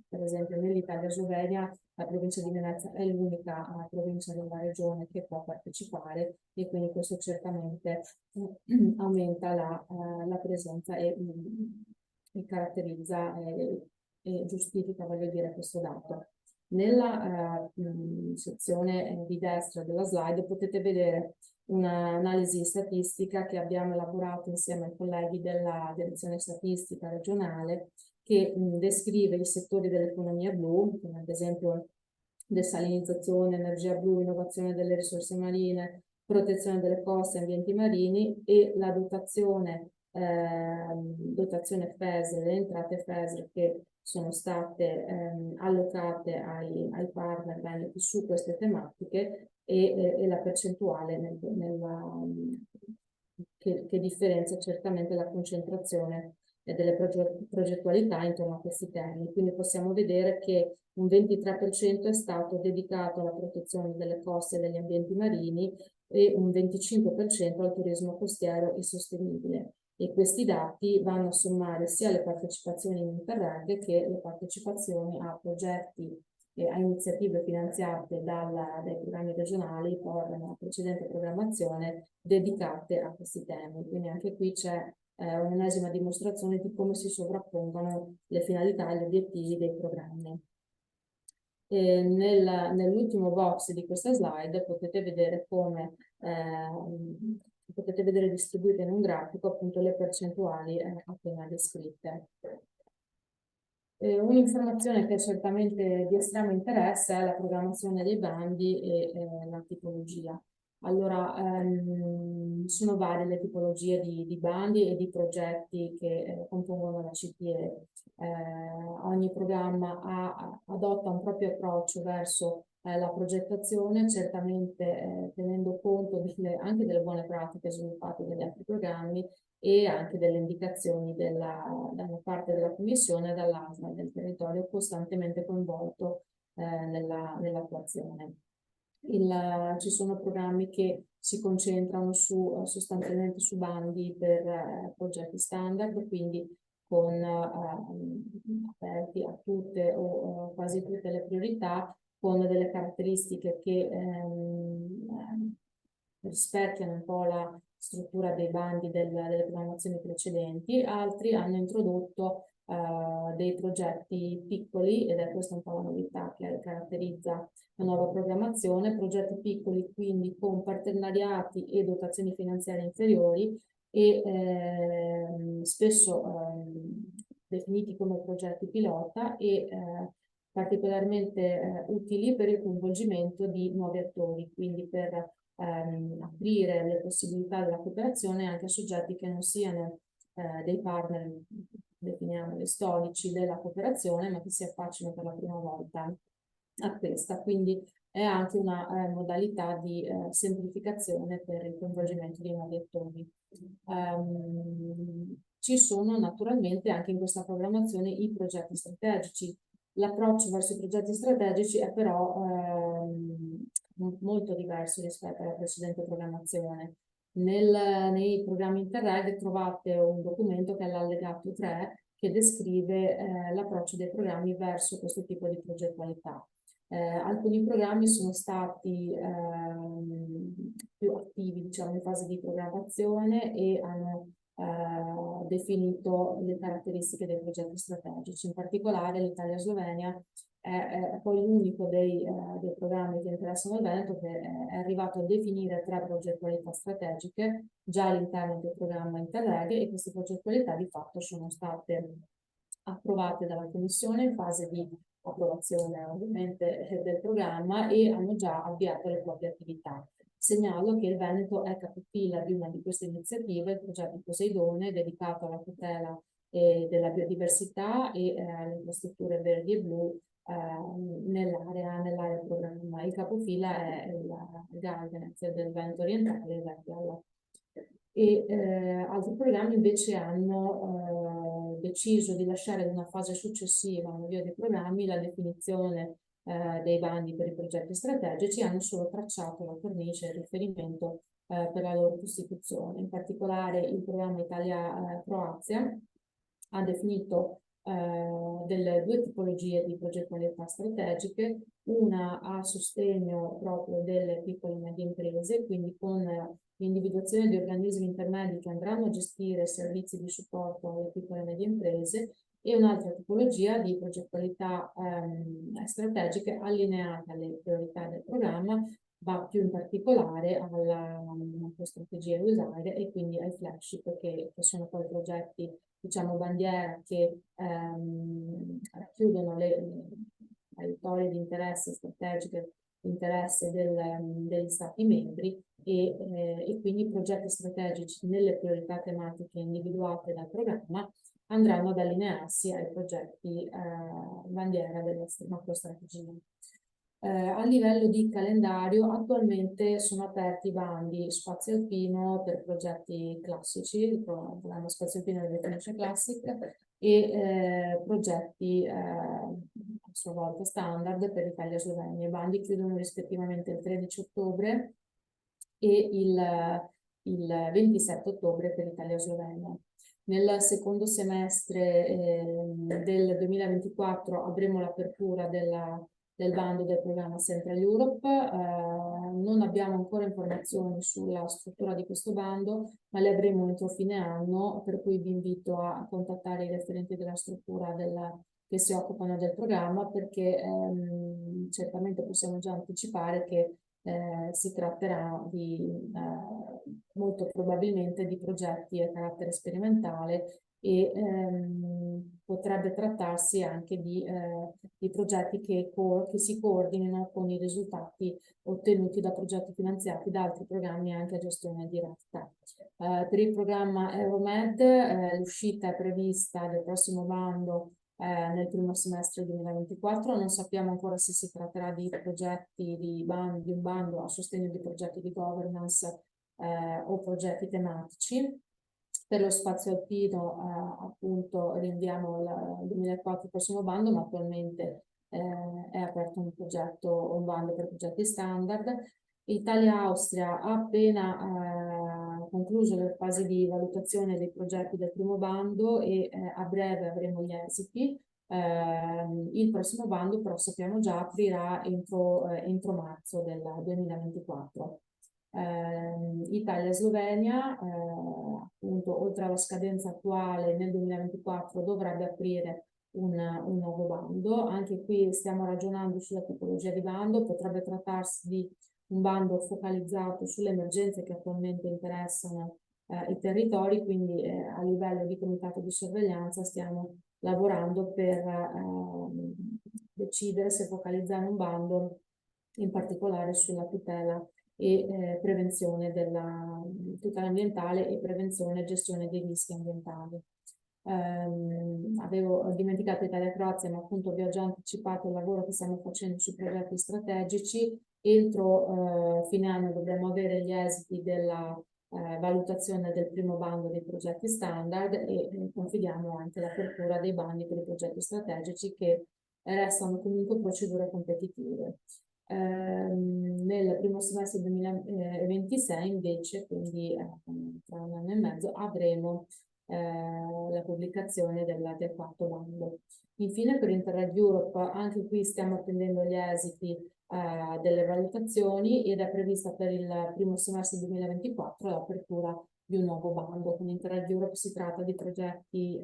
D: per esempio nell'Italia-Slovenia la provincia di Venezia è l'unica provincia della regione che può partecipare e quindi questo certamente aumenta la presenza e caratterizza e giustifica, voglio dire, questo dato. Nella sezione di destra della slide potete vedere un'analisi statistica che abbiamo elaborato insieme ai colleghi della direzione statistica regionale che descrive i settori dell'economia blu, come ad esempio desalinizzazione, energia blu, innovazione delle risorse marine, protezione delle coste e ambienti marini e la dotazione FESR, le entrate FESR che sono state allocate ai partner veneti su queste tematiche e la percentuale che differenzia certamente la concentrazione delle progettualità intorno a questi temi. Quindi possiamo vedere che un 23% è stato dedicato alla protezione delle coste e degli ambienti marini e un 25% al turismo costiero e sostenibile. E questi dati vanno a sommare sia le partecipazioni in Interreg che le partecipazioni a progetti e a iniziative finanziate dai programmi regionali per la precedente programmazione dedicate a questi temi. Quindi anche qui c'è un'ennesima dimostrazione di come si sovrappongono le finalità e gli obiettivi dei programmi. Nell'ultimo box di questa slide potete vedere come potete vedere distribuite in un grafico appunto le percentuali appena descritte. Un'informazione che è certamente di estremo interesse è la programmazione dei bandi e la tipologia. Allora, sono varie le tipologie di bandi e di progetti che compongono la CPE. Ogni programma adotta un proprio approccio verso la progettazione, certamente tenendo conto anche delle buone pratiche sviluppate dagli altri programmi e anche delle indicazioni da una parte della Commissione e dall'altra del territorio costantemente coinvolto nell'attuazione. Ci sono programmi che si concentrano sostanzialmente su bandi per progetti standard, quindi con aperti a tutte o quasi tutte le priorità, con delle caratteristiche che rispecchiano un po' la struttura dei bandi delle programmazioni precedenti. Altri hanno introdotto dei progetti piccoli, ed è questa un po' la novità che caratterizza la nuova programmazione, progetti piccoli quindi con partenariati e dotazioni finanziarie inferiori e spesso definiti come progetti pilota e particolarmente utili per il coinvolgimento di nuovi attori, quindi per aprire le possibilità della cooperazione anche a soggetti che non siano dei partner, definiamoli storici, della cooperazione, ma che si affacciano per la prima volta a questa. Quindi è anche una modalità di semplificazione per il coinvolgimento di nuovi attori. Ci sono naturalmente anche in questa programmazione i progetti strategici. L'approccio verso i progetti strategici è però molto diverso rispetto alla precedente programmazione. Nei programmi Interreg trovate un documento che è l'allegato 3 che descrive l'approccio dei programmi verso questo tipo di progettualità. Alcuni programmi sono stati più attivi, diciamo, in fase di programmazione e hanno definito le caratteristiche dei progetti strategici. In particolare l'Italia-Slovenia è poi l'unico dei programmi che interessano il Veneto che è arrivato a definire 3 progettualità strategiche già all'interno del programma Interreg, e queste progettualità di fatto sono state approvate dalla Commissione in fase di approvazione ovviamente del programma e hanno già avviato le proprie attività. Segnalo che il Veneto è capofila di una di queste iniziative, il progetto Poseidone, dedicato alla tutela della biodiversità e alle infrastrutture verdi e blu nell'area programma. Il capofila è il Guidance del Veneto orientale, il Verdial. Altri programmi invece hanno deciso di lasciare ad una fase successiva all'avvio dei programmi la definizione dei bandi per i progetti strategici, hanno solo tracciato la cornice e il riferimento per la loro costituzione. In particolare il programma Italia-Croazia ha definito delle 2 tipologie di progettualità strategiche, una a sostegno proprio delle piccole e medie imprese, quindi con l'individuazione di organismi intermedi che andranno a gestire servizi di supporto alle piccole e medie imprese, e un'altra tipologia di progettualità strategiche allineate alle priorità del programma, ma più in particolare alla strategia usaire e quindi ai flagship che sono poi progetti, diciamo, bandiera che racchiudono le traiettorie di interesse strategiche, interesse degli Stati membri e quindi i progetti strategici nelle priorità tematiche individuate dal programma andranno ad allinearsi ai progetti bandiera della macrostrategia. A livello di calendario attualmente sono aperti i bandi Spazio Alpino per progetti classici, il programma Spazio Alpino delle Fenice Classic, e progetti a sua volta standard per Italia e Slovenia. I bandi chiudono rispettivamente il 13 ottobre e il 27 ottobre per Italia e Slovenia. Nel secondo semestre del 2024 avremo l'apertura del bando del programma Central Europe. Non abbiamo ancora informazioni sulla struttura di questo bando, ma le avremo entro fine anno, per cui vi invito a contattare i referenti della struttura che si occupano del programma, perché certamente possiamo già anticipare che si tratterà molto probabilmente di progetti a carattere sperimentale e potrebbe trattarsi anche di progetti che si coordinino con i risultati ottenuti da progetti finanziati da altri programmi anche a gestione diretta. Per il programma Euromed l'uscita è prevista del prossimo bando nel primo semestre 2024. Non sappiamo ancora se si tratterà di progetti di un bando a sostegno di progetti di governance o progetti tematici. Per lo spazio alpino, appunto, rinviamo al 2004 il prossimo bando, ma attualmente è aperto un bando per progetti standard. Italia-Austria ha appena concluso le fasi di valutazione dei progetti del primo bando e a breve avremo gli esiti. Il prossimo bando però sappiamo già aprirà entro marzo del 2024. Italia e Slovenia, appunto, oltre alla scadenza attuale nel 2024 dovrebbe aprire un nuovo bando. Anche qui stiamo ragionando sulla tipologia di bando, potrebbe trattarsi di un bando focalizzato sulle emergenze che attualmente interessano i territori, quindi a livello di comitato di sorveglianza stiamo lavorando per decidere se focalizzare un bando in particolare sulla tutela e prevenzione della tutela ambientale e prevenzione e gestione dei rischi ambientali. Avevo dimenticato Italia-Croazia, ma appunto vi ho già anticipato il lavoro che stiamo facendo sui progetti strategici. Entro fine anno dovremo avere gli esiti della valutazione del primo bando dei progetti standard e confidiamo anche l'apertura dei bandi per i progetti strategici, che restano comunque procedure competitive. Nel primo semestre 2026 invece, quindi tra un anno e mezzo, avremo la pubblicazione del quarto bando. Infine, per Interreg Europe, anche qui stiamo attendendo gli esiti delle valutazioni ed è prevista per il primo semestre 2024 l'apertura di un nuovo bando. Con Interreg Europe si tratta di progetti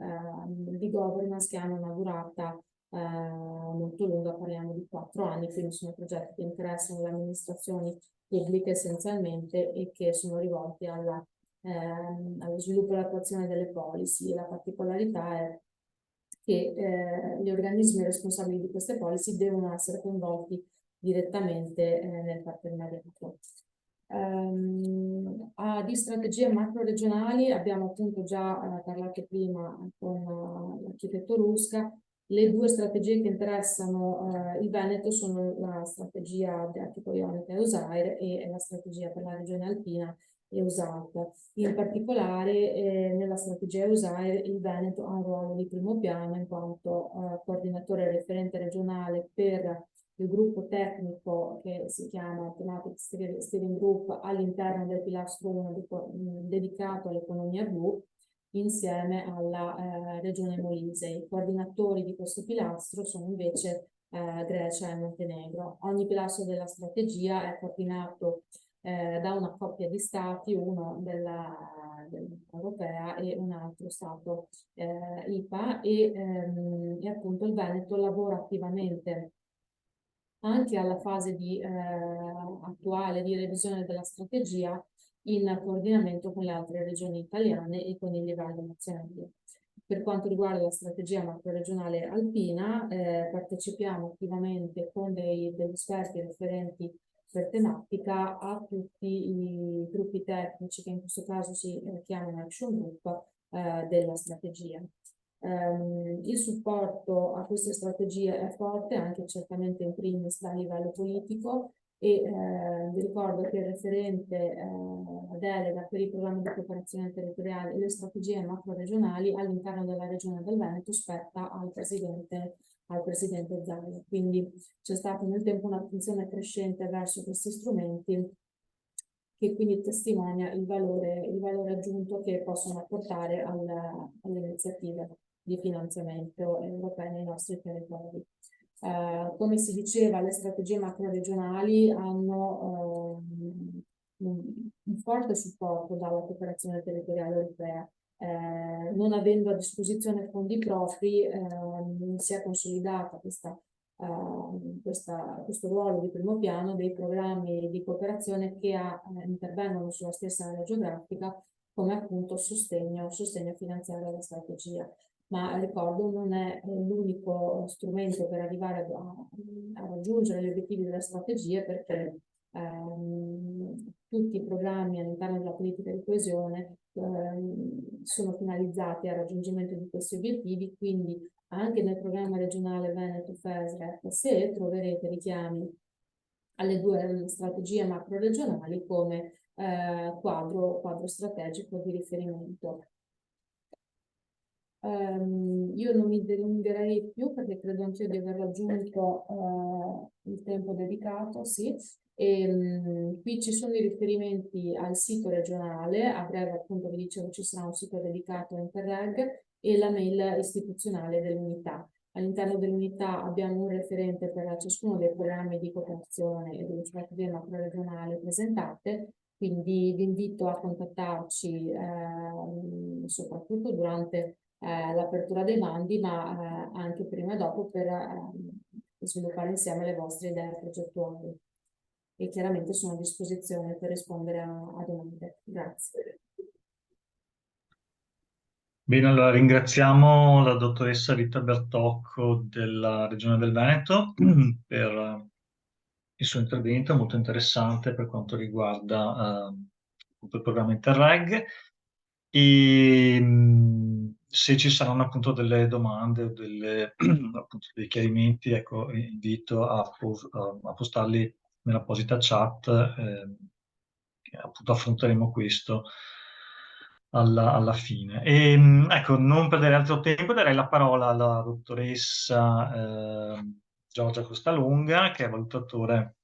D: di governance che hanno una durata molto lunga, parliamo di 4 anni, quindi sono progetti che interessano le amministrazioni pubbliche essenzialmente e che sono rivolti allo sviluppo e all'attuazione delle policy. La particolarità è che gli organismi responsabili di queste policy devono essere coinvolti direttamente nel partenariato. Di strategie macro regionali abbiamo appunto già parlato prima con l'architetto Rusca. Le due strategie che interessano il Veneto sono la strategia Adriatico-Ionica EUSAIR e la strategia per la regione alpina EUSALP. In particolare nella strategia EUSAIR il Veneto ha un ruolo di primo piano in quanto coordinatore e referente regionale per il gruppo tecnico che si chiama Thematic Steering Group all'interno del pilastro 1 dedicato all'economia blu, insieme alla regione Molise. I coordinatori di questo pilastro sono invece Grecia e Montenegro. Ogni pilastro della strategia è coordinato da una coppia di stati, uno dell'Unione Europea e un altro stato IPA, e appunto il Veneto lavora attivamente anche alla fase attuale di revisione della strategia in coordinamento con le altre regioni italiane e con i livelli nazionali. Per quanto riguarda la strategia macroregionale alpina, partecipiamo attivamente con degli esperti referenti per tematica a tutti i gruppi tecnici che in questo caso si chiamano Action Group della strategia. Il supporto a queste strategie è forte anche certamente in primis da livello politico e vi ricordo che il referente delega per i programmi di cooperazione territoriale e le strategie macro-regionali all'interno della regione del Veneto spetta al presidente Zaia. Quindi c'è stata nel tempo un'attenzione crescente verso questi strumenti che quindi testimonia il valore aggiunto che possono apportare alle iniziative di finanziamento europee nei nostri territori. Come si diceva, le strategie macro-regionali hanno un forte supporto dalla cooperazione territoriale europea. Non avendo a disposizione fondi propri, si è consolidata questo ruolo di primo piano dei programmi di cooperazione che intervengono sulla stessa area geografica, come appunto sostegno finanziario alla strategia. Ma ricordo, non è l'unico strumento per arrivare a raggiungere gli obiettivi delle strategie, perché tutti i programmi all'interno della politica di coesione sono finalizzati al raggiungimento di questi obiettivi, quindi anche nel programma regionale Veneto FESREP, se troverete richiami alle due strategie macro-regionali come quadro strategico di riferimento. Io non mi dilungherei più perché credo anch'io di aver raggiunto il tempo dedicato, sì. Qui ci sono i riferimenti al sito regionale, a breve appunto vi dicevo ci sarà un sito dedicato a Interreg e la mail istituzionale dell'unità. All'interno dell'unità abbiamo un referente per ciascuno dei programmi di cooperazione e delle strategie macro-regionali presentate, quindi vi invito a contattarci soprattutto durante l'apertura dei bandi, ma anche prima e dopo per sviluppare insieme le vostre idee progettuali. E chiaramente sono a disposizione per rispondere a domande. Grazie.
C: Bene, allora ringraziamo la dottoressa Rita Bertocco della Regione del Veneto per il suo intervento molto interessante per quanto riguarda il programma Interreg. E se ci saranno appunto delle domande o appunto dei chiarimenti, ecco, invito a postarli nell'apposita chat, che appunto affronteremo questo alla fine. E, ecco, non perdere altro tempo, darei la parola alla dottoressa Giorgia Costalunga, che è valutatore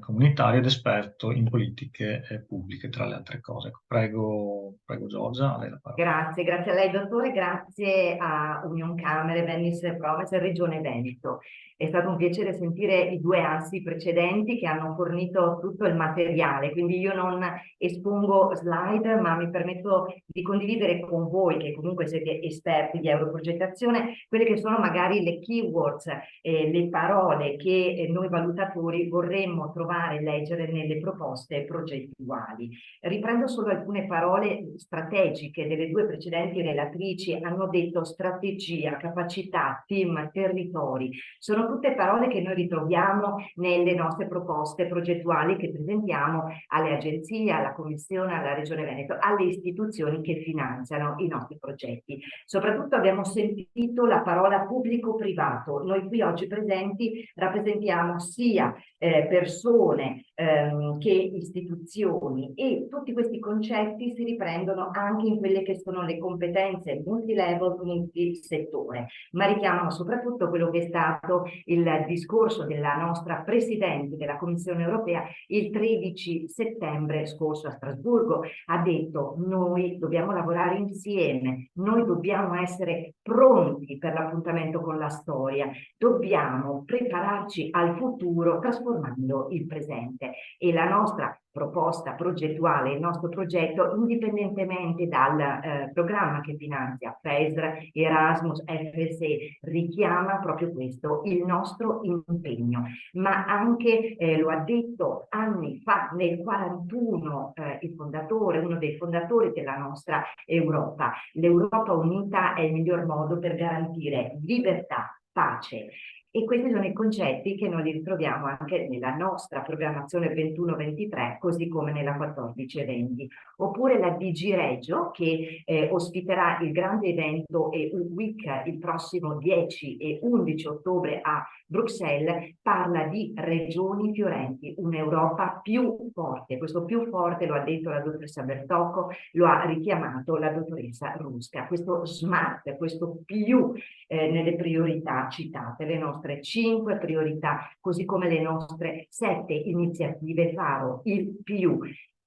C: comunitario ed esperto in politiche pubbliche, tra le altre cose. Prego Giorgia, a lei la parola.
E: Grazie a lei dottore, grazie a Union Camere, Venice Province e Regione Veneto. È stato un piacere sentire i due assi precedenti che hanno fornito tutto il materiale, quindi io non espongo slide, ma mi permetto di condividere con voi, che comunque siete esperti di europrogettazione, quelle che sono magari le keywords, le parole che noi valutatori vorremmo trovare e leggere nelle proposte progettuali. Riprendo solo alcune parole strategiche delle due precedenti relatrici. Hanno detto strategia, capacità, team, territori. Sono tutte parole che noi ritroviamo nelle nostre proposte progettuali che presentiamo alle agenzie, alla Commissione, alla Regione Veneto, alle istituzioni che finanziano i nostri progetti. Soprattutto abbiamo sentito la parola pubblico-privato. Noi qui oggi presenti rappresentiamo sia persone che istituzioni, e tutti questi concetti si riprendono anche in quelle che sono le competenze multilevel, multisettore, ma richiamano soprattutto quello che è stato il discorso della nostra Presidente della Commissione Europea il 13 settembre scorso a Strasburgo. Ha detto: noi dobbiamo lavorare insieme, noi dobbiamo essere pronti per l'appuntamento con la storia, dobbiamo prepararci al futuro trasformando il presente. E la nostra proposta progettuale, il nostro progetto, indipendentemente dal programma che finanzia FESR, Erasmus, FSE, richiama proprio questo, il nostro impegno. Ma anche, lo ha detto anni fa, nel 41, il fondatore, uno dei fondatori della nostra Europa: l'Europa unita è il miglior modo per garantire libertà, pace. E questi sono i concetti che noi li ritroviamo anche nella nostra programmazione 21-23, così come nella 14-20. Oppure la DG Regio, che ospiterà il grande evento week il prossimo 10 e 11 ottobre a Bruxelles, parla di regioni fiorenti, un'Europa più forte. Questo più forte lo ha detto la dottoressa Bertocco, lo ha richiamato la dottoressa Rusca. Questo smart, questo più nelle priorità citate, le nostre 5 priorità, così come le nostre 7 iniziative faro, il più.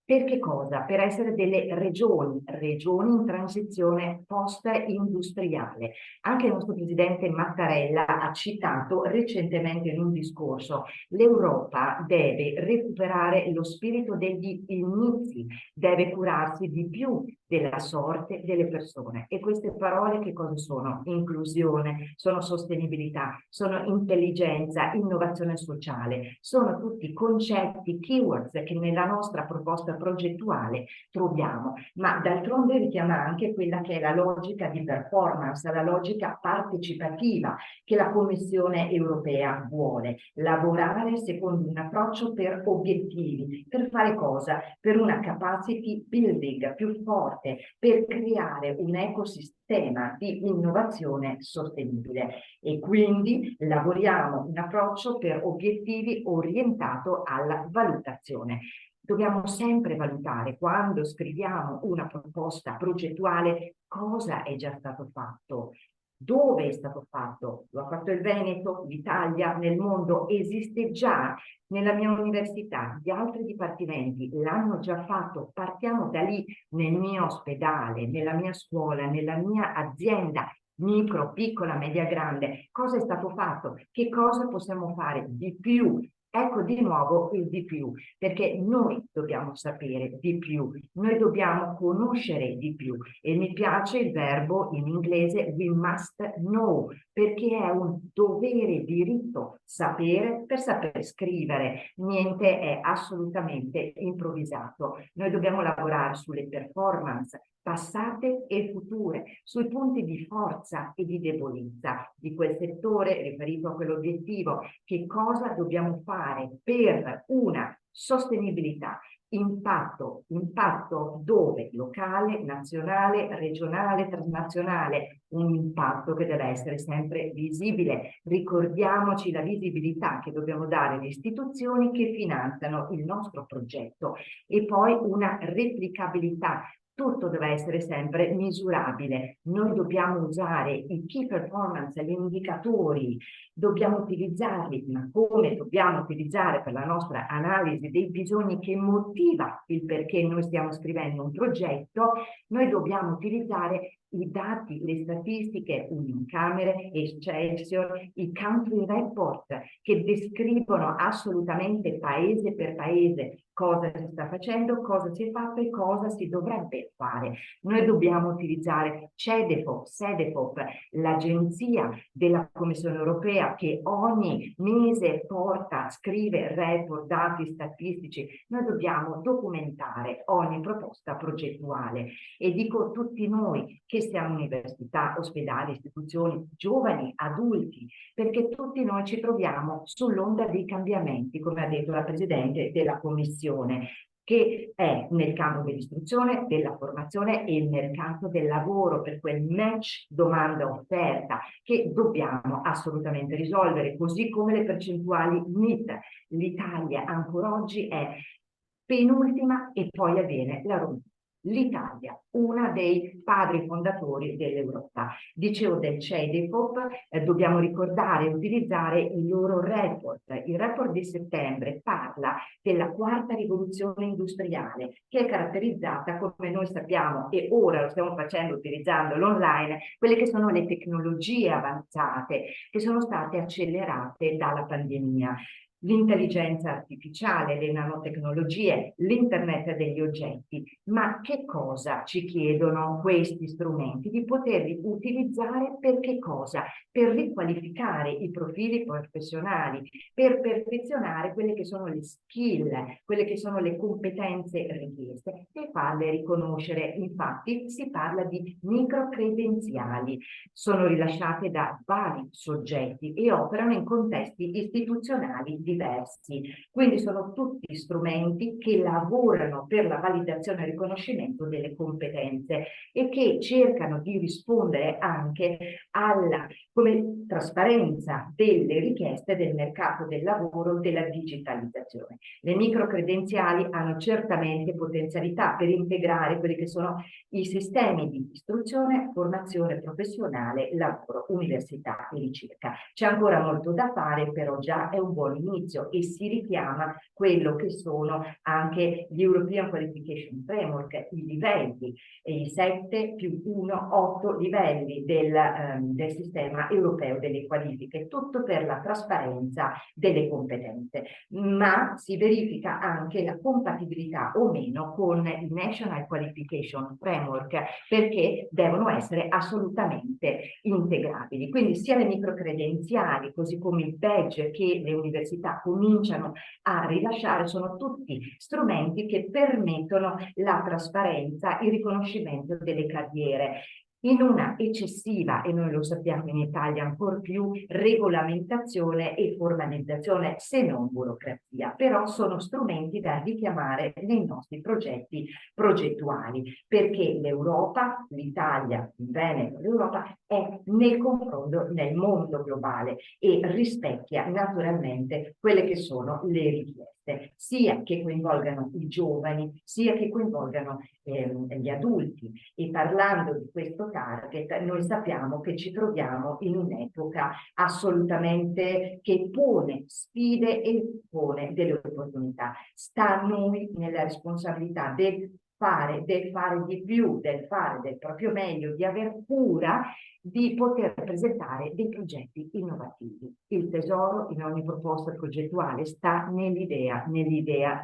E: Per che cosa? Per essere delle regioni in transizione post-industriale. Anche il nostro presidente Mattarella ha citato recentemente in un discorso: l'Europa deve recuperare lo spirito degli inizi, deve curarsi di più della sorte delle persone. E queste parole che cosa sono? Inclusione, sono sostenibilità, sono intelligenza, innovazione sociale, sono tutti concetti, keywords che nella nostra proposta progettuale troviamo, ma d'altronde richiama anche quella che è la logica di performance, la logica partecipativa che la Commissione europea vuole: lavorare secondo un approccio per obiettivi. Per fare cosa? Per una capacity building più forte, forte per creare un ecosistema di innovazione sostenibile e quindi lavoriamo in approccio per obiettivi orientato alla valutazione. Dobbiamo sempre valutare quando scriviamo una proposta progettuale cosa è già stato fatto, dove è stato fatto, lo ha fatto il Veneto, l'Italia, nel mondo, esiste già nella mia università, gli altri dipartimenti l'hanno già fatto, partiamo da lì, nel mio ospedale, nella mia scuola, nella mia azienda, micro, piccola, media, grande, cosa è stato fatto, che cosa possiamo fare di più. Ecco di nuovo il di più, perché noi dobbiamo sapere di più, noi dobbiamo conoscere di più e mi piace il verbo in inglese we must know, perché è un dovere, diritto sapere per saper scrivere, niente è assolutamente improvvisato. Noi dobbiamo lavorare sulle performance passate e future, sui punti di forza e di debolezza di quel settore riferito a quell'obiettivo, che cosa dobbiamo fare per una sostenibilità, impatto dove? Locale, nazionale, regionale, transnazionale, un impatto che deve essere sempre visibile. Ricordiamoci la visibilità che dobbiamo dare alle istituzioni che finanziano il nostro progetto e poi una replicabilità. Tutto deve essere sempre misurabile. Noi dobbiamo usare i key performance, gli indicatori, dobbiamo utilizzarli, ma come dobbiamo utilizzare per la nostra analisi dei bisogni che motiva il perché noi stiamo scrivendo un progetto, noi dobbiamo utilizzare i dati, le statistiche, Unioncamere, Excelsior, i country report che descrivono assolutamente paese per paese cosa si sta facendo, cosa si è fatto e cosa si dovrebbe fare. Noi dobbiamo utilizzare CEDEFOP, l'agenzia della Commissione europea che ogni mese scrive report, dati statistici. Noi dobbiamo documentare ogni proposta progettuale e dico tutti noi che siamo università, ospedali, istituzioni, giovani, adulti, perché tutti noi ci troviamo sull'onda dei cambiamenti, come ha detto la Presidente della Commissione, che è nel campo dell'istruzione, della formazione e il mercato del lavoro, per quel match domanda-offerta che dobbiamo assolutamente risolvere, così come le percentuali NEET. L'Italia ancora oggi è penultima e poi avviene la Romania. L'Italia, una dei padri fondatori dell'Europa. Dicevo del CEDEFOP, dobbiamo ricordare e utilizzare il loro report. Il report di settembre parla della quarta rivoluzione industriale, che è caratterizzata, come noi sappiamo, e ora lo stiamo facendo utilizzando l'online, quelle che sono le tecnologie avanzate, che sono state accelerate dalla pandemia. L'intelligenza artificiale, le nanotecnologie, l'internet degli oggetti. Ma che cosa ci chiedono questi strumenti? Di poterli utilizzare per che cosa? Per riqualificare i profili professionali, per perfezionare quelle che sono le skill, quelle che sono le competenze richieste e farle riconoscere. Infatti si parla di microcredenziali, sono rilasciate da vari soggetti e operano in contesti istituzionali diversi, quindi sono tutti strumenti che lavorano per la validazione e il riconoscimento delle competenze e che cercano di rispondere anche alla trasparenza delle richieste del mercato del lavoro, della digitalizzazione. Le microcredenziali hanno certamente potenzialità per integrare quelli che sono i sistemi di istruzione, formazione professionale, lavoro, università e ricerca. C'è ancora molto da fare, però già è un buon inizio e si richiama quello che sono anche gli European Qualification Framework, i livelli, e i 7 più 1, 8 livelli del sistema europeo delle qualifiche, tutto per la trasparenza delle competenze, ma si verifica anche la compatibilità o meno con il National Qualification Framework, perché devono essere assolutamente integrabili. Quindi sia le microcredenziali, così come il badge che le università cominciano a rilasciare, sono tutti strumenti che permettono la trasparenza, il riconoscimento delle carriere. in una eccessiva, e noi lo sappiamo in Italia ancor più, regolamentazione e formalizzazione, se non burocrazia, però sono strumenti da richiamare nei nostri progetti progettuali, perché l'Europa, l'Italia, il Veneto, l'Europa è nel confronto nel mondo globale e rispecchia naturalmente quelle che sono le richieste, sia che coinvolgano i giovani, sia che coinvolgano gli adulti. E parlando di questo target, noi sappiamo che ci troviamo in un'epoca assolutamente che pone sfide e pone delle opportunità. Sta a noi nella responsabilità del fare di più, del fare del proprio meglio, di aver cura di poter presentare dei progetti innovativi. Il tesoro in ogni proposta progettuale sta nell'idea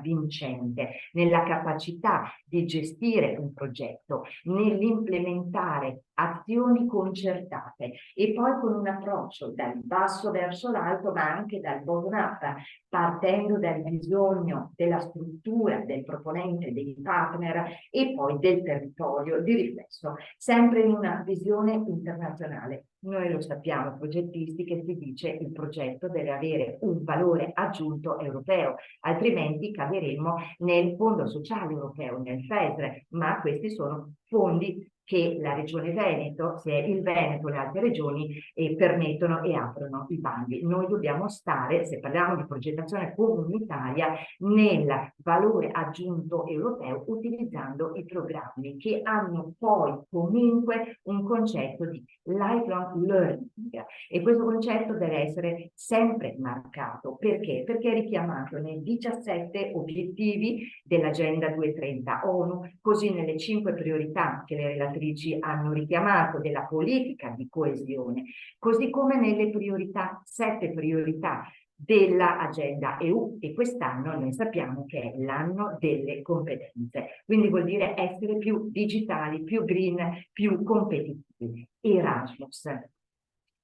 E: vincente, nella capacità di gestire un progetto, nell'implementare azioni concertate e poi con un approccio dal basso verso l'alto, ma anche dal bottom up, partendo dal bisogno della struttura del proponente, dei partner e poi del territorio di riflesso, sempre in una visione internazionale. Noi lo sappiamo, progettisti, che si dice il progetto deve avere un valore aggiunto europeo, altrimenti caderemo nel Fondo Sociale Europeo, nel FESR, ma questi sono fondi che la Regione Veneto, se è il Veneto e le altre regioni, permettono e aprono i bandi. Noi dobbiamo stare, se parliamo di progettazione comunitaria, nel valore aggiunto europeo, utilizzando i programmi che hanno poi comunque un concetto di lifelong learning, e questo concetto deve essere sempre marcato. Perché? Perché è richiamato nei 17 obiettivi dell'Agenda 2030 ONU, così nelle 5 priorità che le relatrici hanno richiamato della politica di coesione, così come nelle priorità, 7 priorità dell'agenda EU, e quest'anno noi sappiamo che è l'anno delle competenze, quindi vuol dire essere più digitali, più green, più competitivi.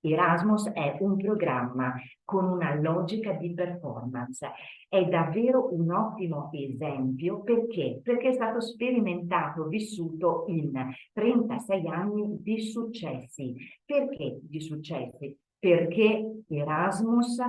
E: Erasmus è un programma con una logica di performance, è davvero un ottimo esempio. Perché? Perché è stato sperimentato, vissuto in 36 anni di successi. Perché di successi? Perché Erasmus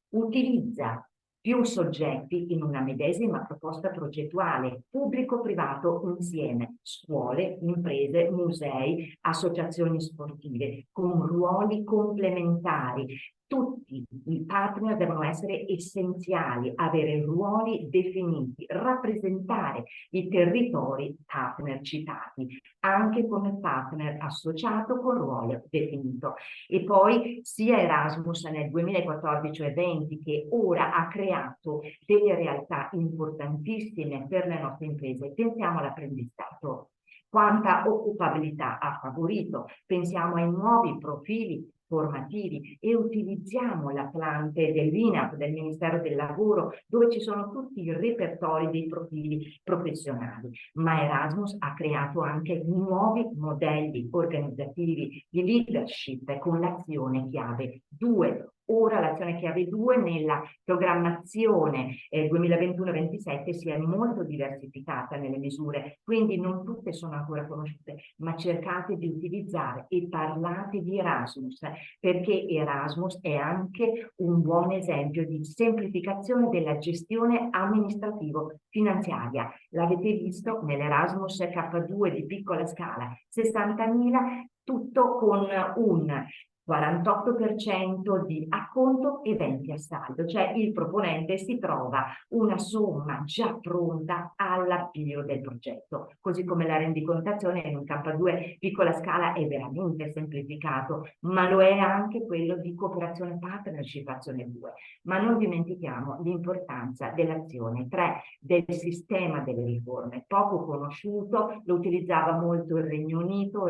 E: utilizza più soggetti in una medesima proposta progettuale, pubblico-privato insieme, scuole, imprese, musei, associazioni sportive, con ruoli complementari. Tutti i partner devono essere essenziali, avere ruoli definiti, rappresentare i territori partner citati, anche come partner associato con ruolo definito. E poi sia Erasmus nel 2014 e 20 che ora ha creato delle realtà importantissime per le nostre imprese. Pensiamo all'apprendistato, quanta occupabilità ha favorito, pensiamo ai nuovi profili formativi e utilizziamo l'Atlante dell'INAP, del Ministero del Lavoro, dove ci sono tutti i repertori dei profili professionali. Ma Erasmus ha creato anche nuovi modelli organizzativi di leadership con l'azione chiave 2. Ora l'azione chiave 2 nella programmazione 2021-27 si è molto diversificata nelle misure, quindi non tutte sono ancora conosciute, ma cercate di utilizzare e parlate di Erasmus, perché Erasmus è anche un buon esempio di semplificazione della gestione amministrativo-finanziaria. L'avete visto nell'Erasmus K2 di piccola scala, 60.000, tutto con un 48% di acconto e 20 a saldo, cioè il proponente si trova una somma già pronta all'avvio del progetto, così come la rendicontazione in un K2 piccola scala è veramente semplificato, ma lo è anche quello di cooperazione partnership azione 2. Ma non dimentichiamo l'importanza dell'azione 3, del sistema delle riforme, poco conosciuto, lo utilizzava molto il Regno Unito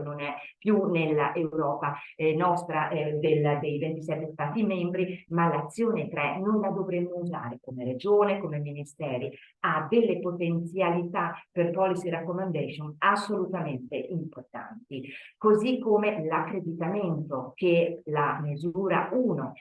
E: non è più nella Europa nostra dei 27 Stati membri, ma l'azione 3 non la dovremmo usare come regione, come ministeri, ha delle potenzialità per policy recommendation assolutamente importanti, così come l'accreditamento che la misura 1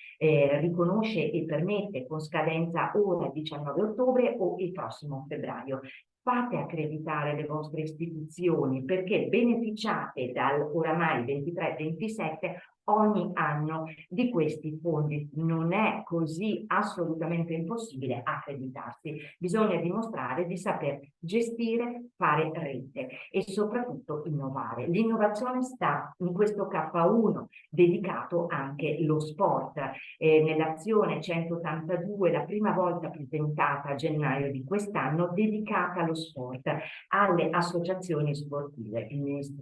E: riconosce e permette con scadenza ora 19 ottobre o il prossimo febbraio. fate accreditare le vostre istituzioni, perché beneficiate dal oramai 23-27 ogni anno di questi fondi. Non è così assolutamente impossibile accreditarsi, bisogna dimostrare di saper gestire, fare rete e soprattutto innovare. L'innovazione sta in questo K1 dedicato anche allo sport. Nell'azione 182, la prima volta presentata a gennaio di quest'anno, dedicata allo sport, alle associazioni sportive.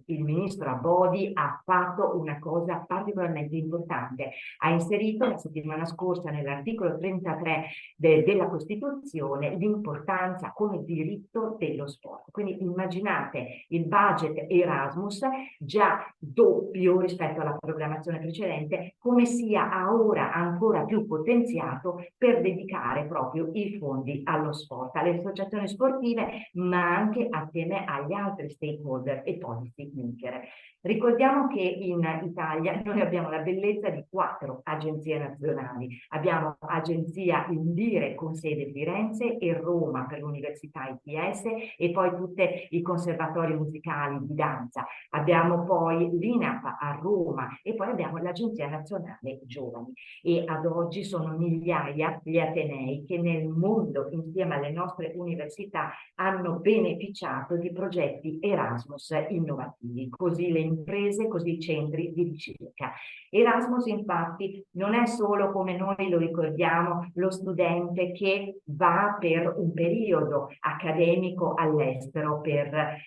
E: Il ministro Abodi ha fatto una cosa particolarmente importante, ha inserito la settimana scorsa nell'articolo 33 della Costituzione l'importanza come diritto dello sport. Quindi immaginate il budget Erasmus già doppio rispetto alla programmazione precedente, come sia ora ancora più potenziato per dedicare proprio i fondi allo sport, alle associazioni sportive, ma anche assieme agli altri stakeholder e policy maker. Ricordiamo che in Italia noi abbiamo la bellezza di 4 agenzie nazionali. Abbiamo Agenzia Indire con sede a Firenze e Roma per l'Università ITS e poi tutti i conservatori musicali di danza. Abbiamo poi l'INAP a Roma e poi abbiamo l'Agenzia Nazionale Giovani. E ad oggi sono migliaia gli atenei che nel mondo, insieme alle nostre università, hanno beneficiato di progetti Erasmus innovativi, così le imprese, così i centri di ricerca. Erasmus infatti non è solo, come noi lo ricordiamo, lo studente che va per un periodo accademico all'estero per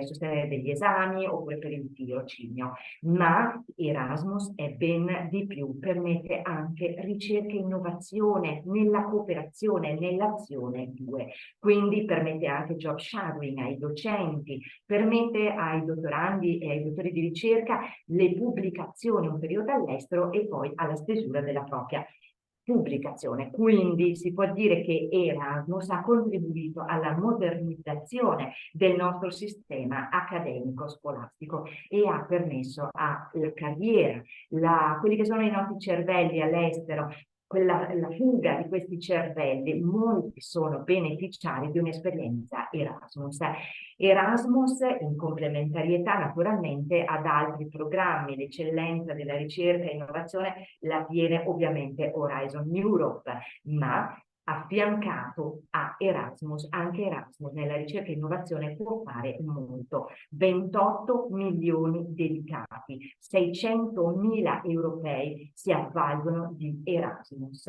E: sostenere degli esami oppure per il tirocinio, ma Erasmus è ben di più, permette anche ricerca e innovazione nella cooperazione, nell'azione 2, quindi permette anche job shadowing ai docenti, permette ai dottorandi e ai dottori di ricerca le pubblicazioni un periodo all'estero e poi alla stesura della propria pubblicazione. Quindi si può dire che Erasmus ha contribuito alla modernizzazione del nostro sistema accademico scolastico e ha permesso alla carriera, quelli che sono i nostri cervelli all'estero, la fuga di questi cervelli, molti sono beneficiari di un'esperienza Erasmus. Erasmus, in complementarietà naturalmente ad altri programmi, l'eccellenza della ricerca e innovazione la tiene ovviamente Horizon Europe, ma affiancato a Erasmus, anche Erasmus nella ricerca e innovazione può fare molto. 28 milioni dedicati, 600.000 europei si avvalgono di Erasmus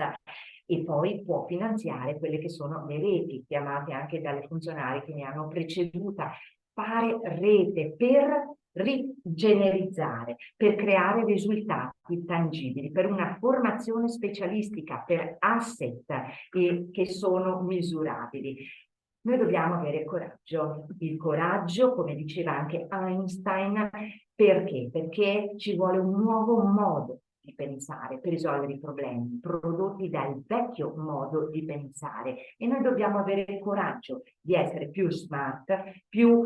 E: e poi può finanziare quelle che sono le reti, chiamate anche dalle funzionari che mi hanno preceduta, fare rete per rigenerizzare, per creare risultati tangibili, per una formazione specialistica, per asset che sono misurabili. Noi dobbiamo avere il coraggio, come diceva anche Einstein, perché? Perché ci vuole un nuovo modo di pensare per risolvere i problemi prodotti dal vecchio modo di pensare e noi dobbiamo avere il coraggio di essere più smart, più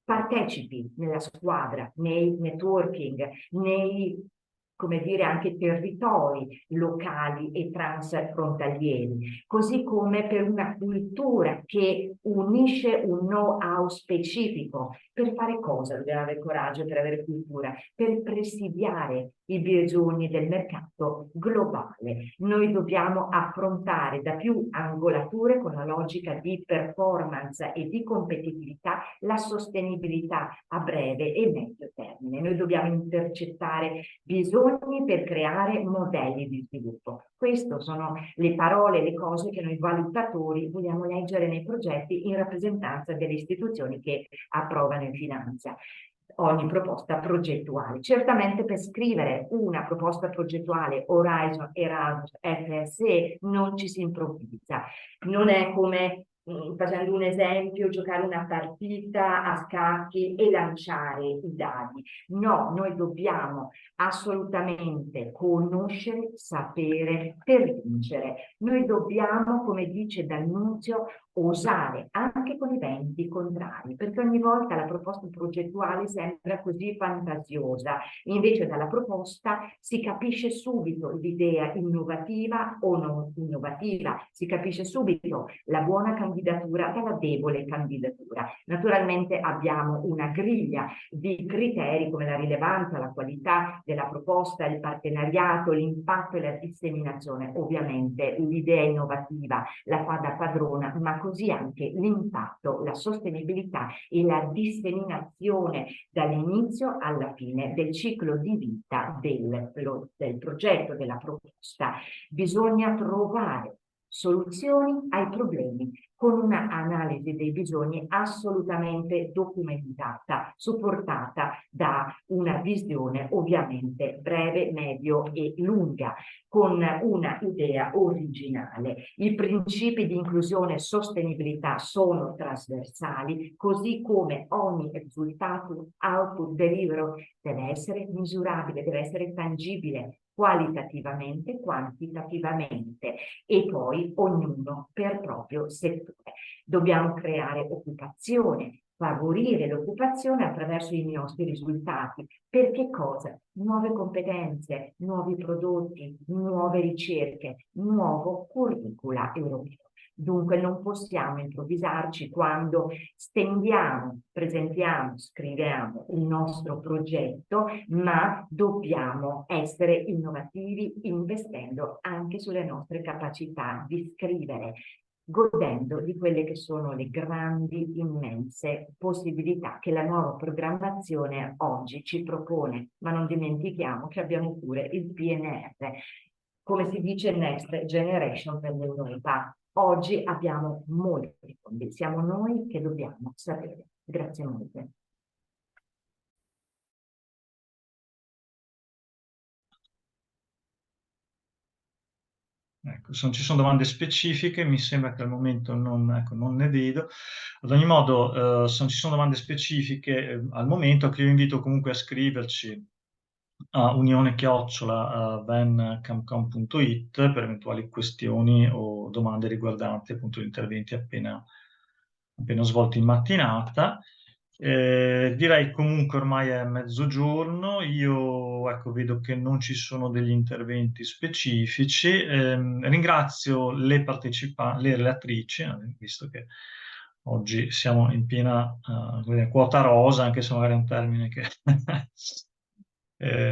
E: partecipi nella squadra, nei networking, nei, come dire, anche territori locali e transfrontalieri, così come per una cultura che unisce un know-how specifico. Per fare cosa dobbiamo avere coraggio per avere cultura? Per presidiare i bisogni del mercato globale. Noi dobbiamo affrontare da più angolature con la logica di performance e di competitività la sostenibilità a breve e medio termine. Noi dobbiamo intercettare bisogni per creare modelli di sviluppo. Queste sono le parole, le cose che noi valutatori vogliamo leggere nei progetti in rappresentanza delle istituzioni che approvano in finanza ogni proposta progettuale. Certamente per scrivere una proposta progettuale Horizon, Erasmus, FSE non ci si improvvisa. Non è come, facendo un esempio, giocare una partita a scacchi e lanciare i dadi. No, noi dobbiamo assolutamente conoscere, sapere per vincere. Noi dobbiamo, come dice D'Annunzio, osare anche con i venti contrari, perché ogni volta la proposta progettuale sembra così fantasiosa, invece dalla proposta si capisce subito l'idea innovativa o non innovativa, si capisce subito la buona candidatura dalla debole candidatura. Naturalmente abbiamo una griglia di criteri come la rilevanza, la qualità della proposta, il partenariato, l'impatto e la disseminazione. Ovviamente l'idea innovativa la fa da padrona, ma così anche l'impatto, la sostenibilità e la disseminazione dall'inizio alla fine del ciclo di vita del progetto, della proposta. Bisogna trovare soluzioni ai problemi con una analisi dei bisogni assolutamente documentata, supportata da una visione ovviamente breve, medio e lunga, con una idea originale. I principi di inclusione e sostenibilità sono trasversali, così come ogni risultato, output, delivero deve essere misurabile, deve essere tangibile, qualitativamente, quantitativamente, e poi ognuno per proprio settore. Dobbiamo creare occupazione, favorire l'occupazione attraverso i nostri risultati. Per che cosa? Nuove competenze, nuovi prodotti, nuove ricerche, nuovo curricula europeo. Dunque non possiamo improvvisarci quando stendiamo, presentiamo, scriviamo il nostro progetto, ma dobbiamo essere innovativi investendo anche sulle nostre capacità di scrivere, godendo di quelle che sono le grandi, immense possibilità che la nuova programmazione oggi ci propone. Ma non dimentichiamo che abbiamo pure il PNR, come si dice Next Generation per l'Europa. Oggi abbiamo molti fondi, siamo noi che dobbiamo sapere. Grazie molte.
C: Ecco, se non ci sono domande specifiche, mi sembra che al momento non, ecco, non ne vedo. Ad ogni modo, se non ci sono domande specifiche al momento, che io invito comunque a scriverci a unione@vencamcom.it per eventuali questioni o domande riguardanti appunto gli interventi appena svolti in mattinata. Direi comunque ormai è mezzogiorno, io ecco, vedo che non ci sono degli interventi specifici. Ringrazio le relatrici, visto che oggi siamo in piena quota rosa, anche se magari è un termine che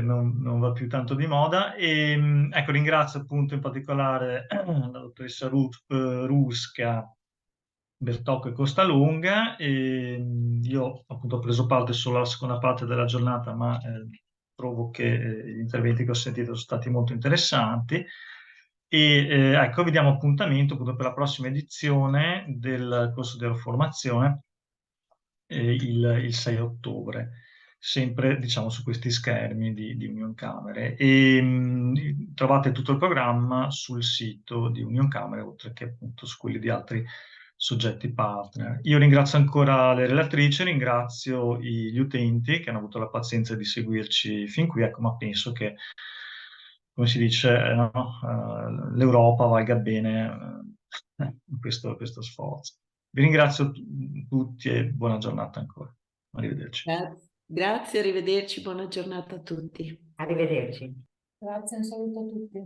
C: non va più tanto di moda. E ecco, ringrazio appunto in particolare la dottoressa Rusca, Bertocco e Costalunga. Io appunto ho preso parte solo alla seconda parte della giornata, ma trovo che gli interventi che ho sentito sono stati molto interessanti. Ecco, vi diamo appuntamento appunto per la prossima edizione del corso di formazione il 6 ottobre, sempre diciamo su questi schermi di Union Camere. Trovate tutto il programma sul sito di Union Camere, oltre che appunto su quelli di altri soggetti partner. Io ringrazio ancora le relatrici, ringrazio gli utenti che hanno avuto la pazienza di seguirci fin qui, ecco, ma penso che, come si dice, l'Europa valga bene questo sforzo. Vi ringrazio tutti e buona giornata ancora. Arrivederci.
B: Grazie, arrivederci, buona giornata a tutti.
E: Arrivederci.
D: Grazie, un saluto a tutti.